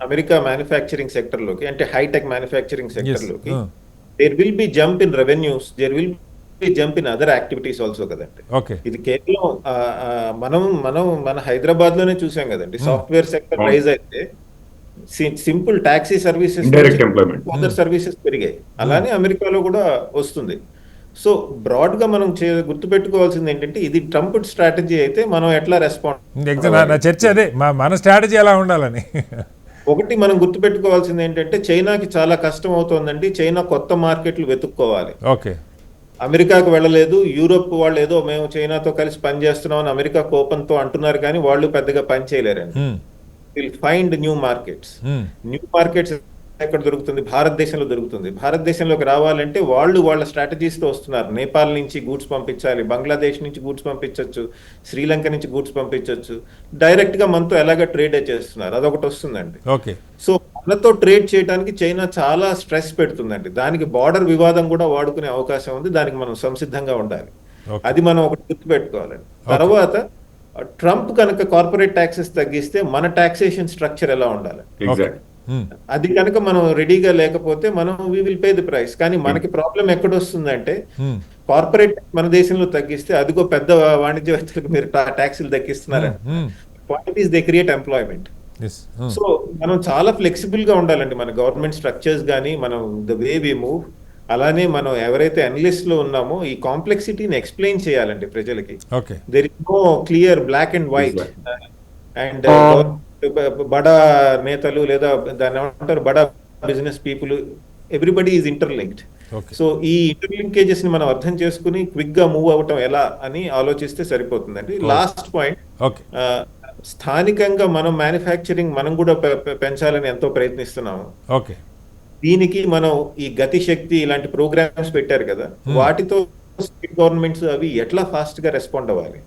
అమెరికా మ్యానుఫ్యాక్చరింగ్ సెక్టర్ లోకి, అంటే హైటెక్ మ్యానుఫ్యాక్చరింగ్ సెక్టర్ లోకి, there will be jump in revenues, there will be jump in other activities also కదండి. ఇది కేవలం మన హైదరాబాద్ లోనే చూసాం కదండి. సాఫ్ట్వేర్ సెక్టర్ రైజ్ అయితే simple taxi services, other services పెరిగాయి. అలానే అమెరికాలో కూడా వస్తుంది. సో బ్రాడ్ గా మనం గుర్తుపెట్టుకోవాల్సింది ఏంటంటే ఇది ట్రంప్ స్ట్రాటజీ అయితే మనం ఎట్లా రెస్పాండ్. నా చర్చ అదే, మన స్ట్రాటజీ ఎలా ఉండాలని. ఒకటి మనం గుర్తుపెట్టుకోవాల్సింది ఏంటంటే చైనాకి చాలా కష్టం అవుతోందండి. చైనా కొత్త మార్కెట్లు వెతుక్కోవాలి. ఓకే. అమెరికాకు వెళ్ళలేదు. యూరోప్ వాళ్ళు ఏదో మేము చైనాతో కలిసి పని చేస్తున్నాం అని అమెరికా కోపంతో అంటున్నారు, కానీ వాళ్ళు పెద్దగా పని చేయలేరండి. Will find new markets. New markets ఎక్కడ దొరుకుతుంది? భారతదేశంలో దొరుకుతుంది. భారతదేశంలోకి రావాలంటే వాళ్ళ స్ట్రాటజీస్ తో వస్తున్నారు. నేపాల్ నుంచి గూడ్స్ పంపించాలి, బంగ్లాదేశ్ నుంచి గూడ్స్ పంపించవచ్చు, శ్రీలంక నుంచి గూడ్స్ పంపించవచ్చు. డైరెక్ట్ గా మనతో ఎలాగ ట్రేడ్ చేస్తున్నారు, అదొకటి వస్తుందండి. ఓకే. సో మనతో ట్రేడ్ చేయడానికి చైనా చాలా స్ట్రెస్ పెడుతుందండి. దానికి బార్డర్ వివాదం కూడా వాడుకునే అవకాశం ఉంది. దానికి మనం సంసిద్ధంగా ఉండాలి. అది మనం ఒకటి గుర్తుపెట్టుకోవాలండి. తర్వాత ట్రంప్ కనుక కార్పొరేట్ ట్యాక్సెస్ తగ్గిస్తే మన టాక్సేషన్ స్ట్రక్చర్ ఎలా ఉండాలి, అది కనుక మనం రెడీగా లేకపోతే మనం we will pay the price. కానీ మనకి ప్రాబ్లం ఎక్కడ వస్తుందంటే కార్పొరేట్ మన దేశంలో తగ్గిస్తే అదిగో పెద్ద వాణిజ్యవేత్తలకు మీరు ట్యాక్సీలు తగ్గిస్తున్నారని. Point is they create employment. So మనం చాలా ఫ్లెక్సిబుల్ గా ఉండాలండి. మన గవర్నమెంట్ స్ట్రక్చర్స్ కానీ, మనం ద వే వి మూవ్, అలానే మనం ఎవరైతే అనలిస్ట్ లో ఉన్నామో ఈ కాంప్లెక్సిటీని ఎక్స్ప్లెయిన్ చేయాలండి ప్రజలకి. There is no clear black and white. And బడా నేతలు లేదా దాన్ని ఏమంటారు, బడా business people, everybody is interlinked. So ఈ ఇంటర్లింకేజెస్ ని మనం అర్థం చేసుకుని క్విక్ గా మూవ్ అవటం ఎలా అని ఆలోచిస్తే సరిపోతుందండి. లాస్ట్ పాయింట్, స్థానికంగా మనం మ్యానుఫ్యాక్చరింగ్ మనం కూడా పెంచాలని ఎంతో ప్రయత్నిస్తున్నాము. దీనికి మనం ఈ గతి శక్తి ఇలాంటి ప్రోగ్రామ్స్ పెట్టారు కదా, వాటితో స్టేట్ గవర్నమెంట్స్ అవి ఎట్లా ఫాస్ట్ గా రెస్పాండ్ అవ్వాలి.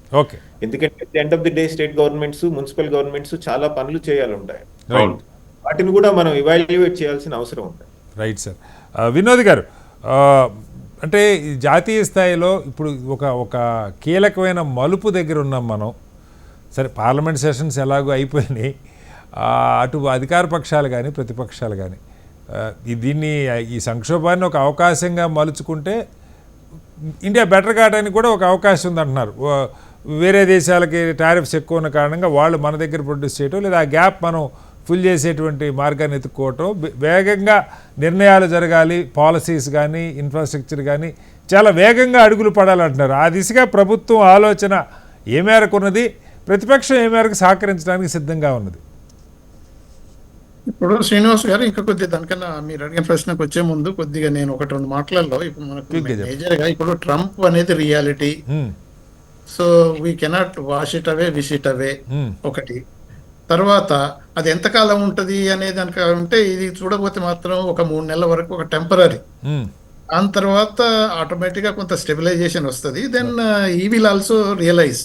ఎందుకంటే end of the day state governments, municipal governments చాలా పనులు చేయాలి ఉంటాయి. వాటిని కూడా మనం ఇవాల్యుయేట్ చేయాల్సిన అవసరం ఉంది. Right sir. వినోద్ గారు, అంటే జాతీయ స్థాయిలో ఇప్పుడు ఒక కీలకమైన మలుపు దగ్గర ఉన్నాం మనం. సరే, పార్లమెంట్ సెషన్స్ ఎలాగో అయిపోయినాయి. అటు అధికార పక్షాలు కానీ ప్రతిపక్షాలు కానీ దీన్ని, ఈ సంక్షోభాన్ని ఒక అవకాశంగా మలుచుకుంటే ఇండియా బెటర్ కావడానికి కూడా ఒక అవకాశం ఉందంటున్నారు. వేరే దేశాలకి టారిఫ్స్ ఎక్కువ ఉన్న కారణంగా వాళ్ళు మన దగ్గర ప్రొడ్యూస్ చేయటం, లేదా ఆ గ్యాప్ మనం ఫుల్ చేసేటువంటి మార్గాన్ని ఎత్తుక్కోవటం, వేగంగా నిర్ణయాలు జరగాలి, పాలసీస్ కానీ ఇన్ఫ్రాస్ట్రక్చర్ కానీ చాలా వేగంగా అడుగులు పడాలంటున్నారు. ఆ దిశగా ప్రభుత్వం ఆలోచన ఏ మేరకు ఉన్నది, ప్రతిపక్షం ఏ మేరకు సహకరించడానికి సిద్ధంగా ఉన్నది? ఇప్పుడు శ్రీనివాస్ గారు, ఇంకా కొద్దిగా దానికన్నా మీరు అడిగిన ప్రశ్నకు వచ్చే ముందు కొద్దిగా నేను 1-2 మాటలలో, ఇప్పుడు మనకు మేజర్గా ఇప్పుడు ట్రంప్ అనేది reality. So we cannot wash it away, wish it away ఒకటి. తర్వాత అది ఎంతకాలం ఉంటుంది అనేది కనుక ఉంటే, ఇది చూడబోతే మాత్రం ఒక 3 నెలల వరకు ఒక టెంపరీ. దాని తర్వాత ఆటోమేటిక్గా కొంత స్టెబిలైజేషన్ వస్తుంది. దెన్ ఈ విల్ ఆల్సో రియలైజ్.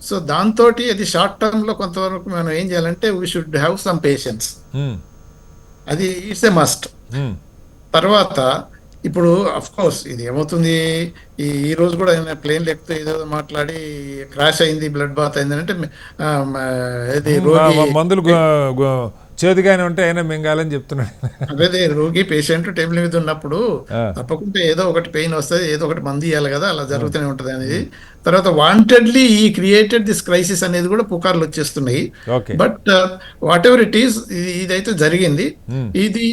సో దాంతో అది షార్ట్ టర్మ్ లో కొంతవరకు మనం ఏం చేయాలంటే we should have some patience. అది ఇట్స్ ఏ మస్ట్. తర్వాత ఇప్పుడు అఫ్ కోర్స్ ఇది ఏమవుతుంది, ఈ రోజు కూడా ప్లేన్ లేకపోతే ఏదో మాట్లాడి క్రాష్ అయింది, బ్లడ్ బాత్ అయింది అంటే మందులు చేదుగానే ఉంటే అయినా మింగాలని చెప్తున్నాడు. అదే రోగి పేషెంట్ టేబుల్ మీద ఉన్నప్పుడు తప్పకుండా ఏదో ఒకటి పెయిన్ వస్తుంది, ఏదో ఒకటి మందు ఇవ్వాలి కదా, అలా జరుగుతూనే ఉంటుంది అనేది. తర్వాత వాంటెడ్లీ ఈ క్రియేటెడ్ దిస్ క్రైసిస్ అనేది కూడా పుకార్లు వచ్చేస్తున్నాయి. But whatever it is, ఇదైతే జరిగింది. ఇది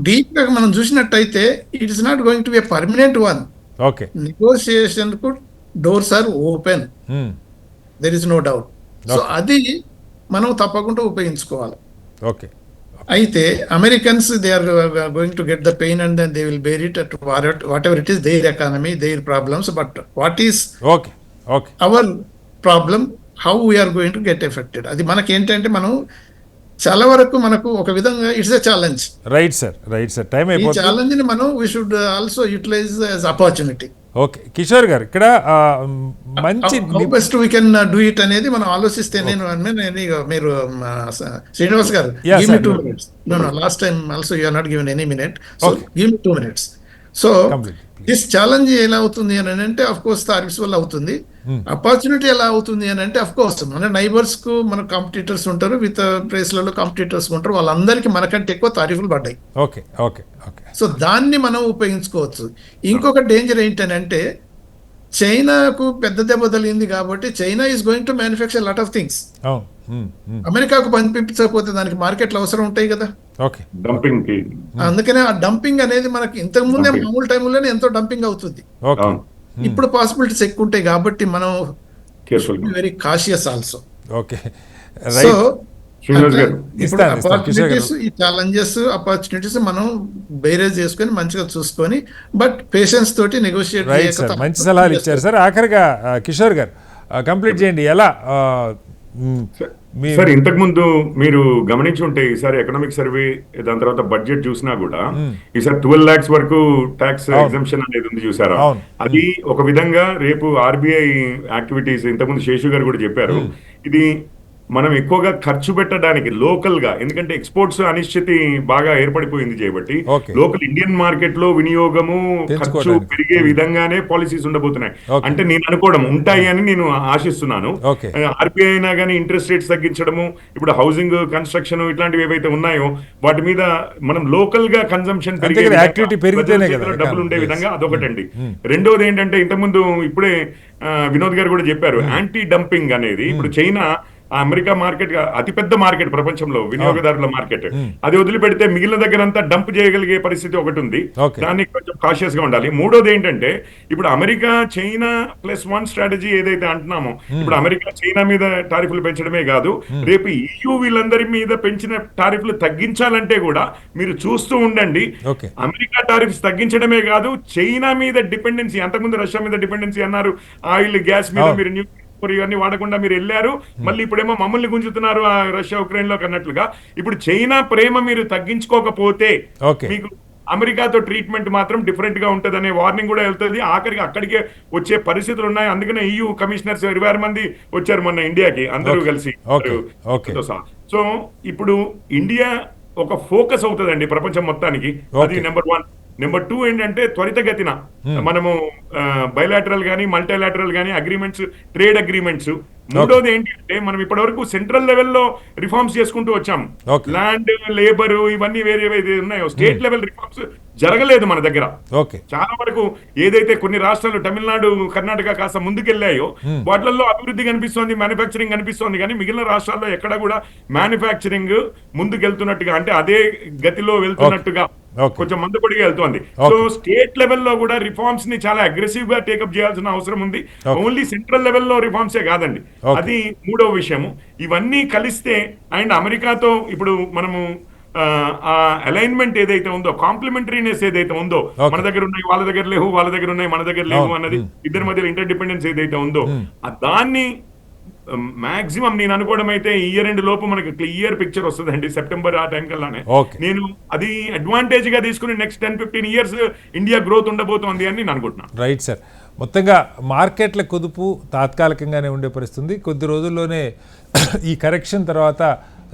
డీప్ గా మనం చూసినట్టయితే it is not going to be a permanent one. Negotiation కు doors are open, there is no doubt. So అది మనం తప్పకుండా ఉపయోగించుకోవాలి. ఓకే, అయితే Americans they are going to get the pain and then they will bear it at whatever it is their economy their problems, but what is okay okay our problem, how we are going to get affected. అది మనకి ఏంటంటే మనం చాలా వరకు మనకు ఒక విధంగా it's a challenge. Right sir time ఈ అయిపోతుంది. ఛాలెంజ్ ని మనం we should also utilize as opportunity. Okay Kishore garu, ఇక్కడ మంచి how best we can do it అనేది మనం ఆలోచిస్తే మీరు Srinivas garu Yeah, give me sir. 2 minutes. No, last time also you are not given any minute, so Okay. Give me 2 minutes. So Complete, please. This challenge ఎలా అవుతుంది అని అంటే of course tariffs వల్ల అవుతుంది. ఆపర్చునిటీ ఎలా అవుతుంది అని అంటే అఫ్ కోర్స్ మన నైబర్స్ కు మన కాంపిటీటర్స్ ఉంటారు, విత్ ప్రైస్లలో కాంపిటీటర్స్ ఉంటారు, వాళ్ళందరికీ మనకంటే ఎక్కువ టారిఫ్లు పడ్డాయి. ఓకే ఓకే ఓకే సో దాన్ని మనం ఉపయోగించుకోవచ్చు. ఇంకొక డేంజర్ ఏంటంటే చైనాకు పెద్ద దెబ్బ తగిలింది కాబట్టి China is going to manufacture lot of things. అమెరికాకు పంపించకపోతే దానికి మార్కెట్లు అవసరం ఉంటాయి కదా. ఓకే డంపింగ్ కి అందుకనే ఆ డంపింగ్ అనేది మనకి ఇంతకు ముందే Dumping. మామూలు టైంలోనే ఎంతో డంపింగ్ అవుతుంది. ఓకే అవును. ఇప్పుడు పాసిబిలిటీస్ ఎక్కువ ఉంటాయి కాబట్టి మనం careful very cautious also. Okay so right. Srinivas గారు ఇప్పుడు ఇస్తాను, కిషోర్ గారు. ఆపర్చునిటీస్, ఈ ఛాలెంజెస్ ఆపర్చునిటీస్ మనం బేరేజ్ చేసుకొని మంచిగా చూసుకొని బట్ పేషెన్స్ తోటి నెగోషియేట్ రైట్ సార్, మంచి సలహాలు ఇచ్చారు సార్. ఆఖరిగా కిషోర్ గారు కంప్లీట్ చేయండి. ఎలా మీ సార్ ఇంతకు ముందు మీరు గమనించి ఉంటే ఈసారి ఎకనామిక్ సర్వే దాని తర్వాత బడ్జెట్ చూసినా కూడా ఈసారి 12 lakhs వరకు ట్యాక్స్ ఎగ్జంప్షన్ అనేది ఉంది చూసారా. అవును. అది ఒక విధంగా రేపు ఆర్బీఐ యాక్టివిటీస్ ఇంతకుముందు శేషు గారు కూడా చెప్పారు, ఇది మనం ఎక్కువగా ఖర్చు పెట్టడానికి లోకల్ గా, ఎందుకంటే ఎక్స్పోర్ట్స్ అనిశ్చితి బాగా ఏర్పడిపోయింది చేయబట్టి Okay. లోకల్ ఇండియన్ మార్కెట్ లో వినియోగము ఖర్చు పెంచుకోవడానికి. పెరిగే విధంగానే పాలసీస్ ఉండబోతున్నాయి. Okay. అంటే నేను అనుకోవడం ఉంటాయి అని నేను ఆశిస్తున్నాను. Okay. ఆర్బీఐ అయినా కానీ ఇంట్రెస్ట్ రేట్స్ తగ్గించడము, ఇప్పుడు హౌసింగ్ కన్స్ట్రక్షన్ ఇట్లాంటివి ఏవైతే ఉన్నాయో వాటి మీద మనం లోకల్ గా కన్సంప్షన్ అంతే కదా, activity పెరిగితేనే కదా డబ్బులు ఉండే economy. విధంగా అదొకటండి. రెండోది ఏంటంటే ఇంతకుముందు ఇప్పుడే వినోద్ గారు కూడా చెప్పారు, యాంటీ డంపింగ్ అనేది ఇప్పుడు చైనా ఆ అమెరికా మార్కెట్ అతిపెద్ద మార్కెట్ ప్రపంచంలో వినియోగదారుల మార్కెట్, అది వదిలిపెడితే మిగిలిన దగ్గర అంతా డంప్ చేయగలిగే పరిస్థితి ఒకటి ఉంది. Okay. దానికి కొంచెం కాషియస్ గా ఉండాలి. మూడోది ఏంటంటే ఇప్పుడు అమెరికా చైనా +1 స్ట్రాటజీ ఏదైతే అంటున్నామో, ఇప్పుడు అమెరికా చైనా మీద టారిఫ్లు పెంచడమే కాదు, రేపు EU వీళ్ళందరి మీద పెంచిన టారిఫ్లు తగ్గించాలంటే కూడా మీరు చూస్తూ ఉండండి. Okay. అమెరికా టారిఫ్స్ తగ్గించడమే కాదు, చైనా మీద డిపెండెన్సీ, అంతకుముందు రష్యా మీద డిపెండెన్సీ అన్నారు, ఆయిల్ గ్యాస్ మీద మీరు ఇవన్నీ వాడకుండా మీరు వెళ్ళారు, మళ్ళీ ఇప్పుడేమో మమ్మల్ని గుంజుతున్నారు ఆ రష్యా ఉక్రెయిన్ లో అన్నట్లుగా. ఇప్పుడు చైనా ప్రేమ మీరు తగ్గించుకోకపోతే Okay. మీకు అమెరికాతో ట్రీట్మెంట్ మాత్రం డిఫరెంట్ గా ఉంటదనే వార్నింగ్ కూడా వెళ్తుంది. ఆఖరికి అక్కడికే వచ్చే పరిస్థితులు ఉన్నాయి. అందుకనే EU కమిషనర్స్ 20,000 మంది వచ్చారు మొన్న ఇండియాకి, అందరూ కలిసి. Okay. సో ఇప్పుడు ఇండియా ఒక ఫోకస్ అవుతుందండి ప్రపంచం మొత్తానికి. అది నెంబర్ 1. నెంబర్ 2 ఏంటంటే త్వరితగతిన మనము బైలాటరల్ గానీ మల్టీలాటరల్ గానీ అగ్రిమెంట్స్, ట్రేడ్ అగ్రిమెంట్స్. మూడోది ఏంటంటే మనం ఇప్పటి వరకు సెంట్రల్ లెవెల్లో రిఫార్మ్స్ చేసుకుంటూ వచ్చాం. Okay. ల్యాండ్, లేబర్ ఇవన్నీ వేరే ఉన్నాయో స్టేట్ లెవెల్ రిఫార్మ్స్ జరగలేదు మన దగ్గర. ఓకే చాలా వరకు ఏదైతే కొన్ని రాష్ట్రాలు తమిళనాడు, కర్ణాటక కాస్త ముందుకెళ్లాయో వాటిల్లో అభివృద్ధి కనిపిస్తోంది, మ్యానుఫ్యాక్చరింగ్ కనిపిస్తోంది, కానీ మిగిలిన రాష్ట్రాల్లో ఎక్కడ కూడా మ్యానుఫ్యాక్చరింగ్ ముందుకెళ్తున్నట్టుగా, అంటే అదే గతిలో వెళ్తున్నట్టుగా కొంచెం మందుపడిగా వెళ్తోంది. సో స్టేట్ లెవెల్లో కూడా రిఫార్మ్స్ ని చాలా అగ్రెసివ్ గా టేకప్ చేయాల్సిన అవసరం ఉంది. ఓన్లీ సెంట్రల్ లెవెల్లో రిఫార్మ్సే కాదండి. అది మూడో విషయము. ఇవన్నీ కలిస్తే అండ్ అమెరికాతో ఇప్పుడు మనము ఆ అలైన్మెంట్ ఏదైతే ఉందో, కాంప్లిమెంటరీనెస్ ఏదైతే ఉందో, మన దగ్గర ఉన్నాయి వాళ్ళ దగ్గర లేవు, వాళ్ళ దగ్గర ఉన్నాయి మన దగ్గర లేవు అన్నది ఇద్దరి మధ్య ఇంటర్ డిపెండెన్స్ ఏదైతే ఉందో దాన్ని మాక్సిమం నేను అనుకోవడం అయితే ఈ ఇయర్ ఎండ్ లోపు మనకి క్లియర్ పిక్చర్ వస్తుందండి, సెప్టెంబర్ ఆ టైం కల్లానే. నేను అది అడ్వాంటేజ్ గా తీసుకుని నెక్స్ట్ 10-15 years ఇండియా గ్రోత్ ఉండబోతోంది అని నేను అనుకుంటున్నాను. రైట్ సార్, మొత్తంగా మార్కెట్ల కుదుపు తాత్కాలికంగానే ఉండే పరిస్థితుంది. కొద్ది రోజుల్లోనే ఈ కరెక్షన్ తర్వాత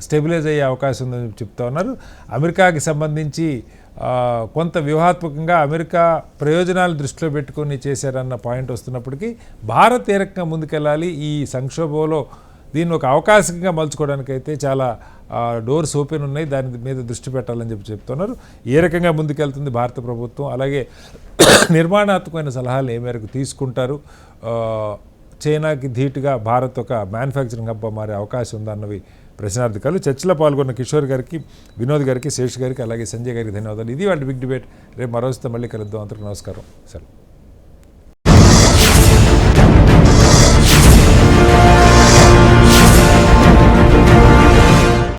స్టెబిలైజ్ అయ్యే అవకాశం ఉందని చెప్తా ఉన్నారు. అమెరికాకి సంబంధించి కొంత వ్యూహాత్మకంగా అమెరికా ప్రయోజనాలు దృష్టిలో పెట్టుకొని చేశారన్న పాయింట్ వస్తున్నప్పటికీ భారత్ ఏ రకంగా ముందుకెళ్ళాలి, ఈ సంక్షోభంలో దీన్ని ఒక అవకాశంగా మలుచుకోవడానికైతే చాలా డోర్స్ ఓపెన్ ఉన్నాయి, దాని మీద దృష్టి పెట్టాలని చెప్తున్నారు. ఏ రకంగా ముందుకెళ్తుంది భారత ప్రభుత్వం, అలాగే నిర్మాణాత్మకమైన సలహాలు ఏ మేరకు తీసుకుంటారు, చైనాకి ధీటుగా భారత్ ఒక మ్యానుఫ్యాక్చరింగ్ హబ్గా మారే అవకాశం ఉందన్నవి ప్రశ్నార్థకాలు. చర్చలో పాల్గొన్న కిషోర్ గారికి, వినోద్ గారికి, శేష్ గారికి, అలాగే సంజయ్ గారికి ధన్యవాదాలు. ఇది వాళ్ళ బిగ్ డిబేట్. రేపు మరోసారి మళ్ళీ కలుద్దాం. అందరికీ నమస్కారం. సరే.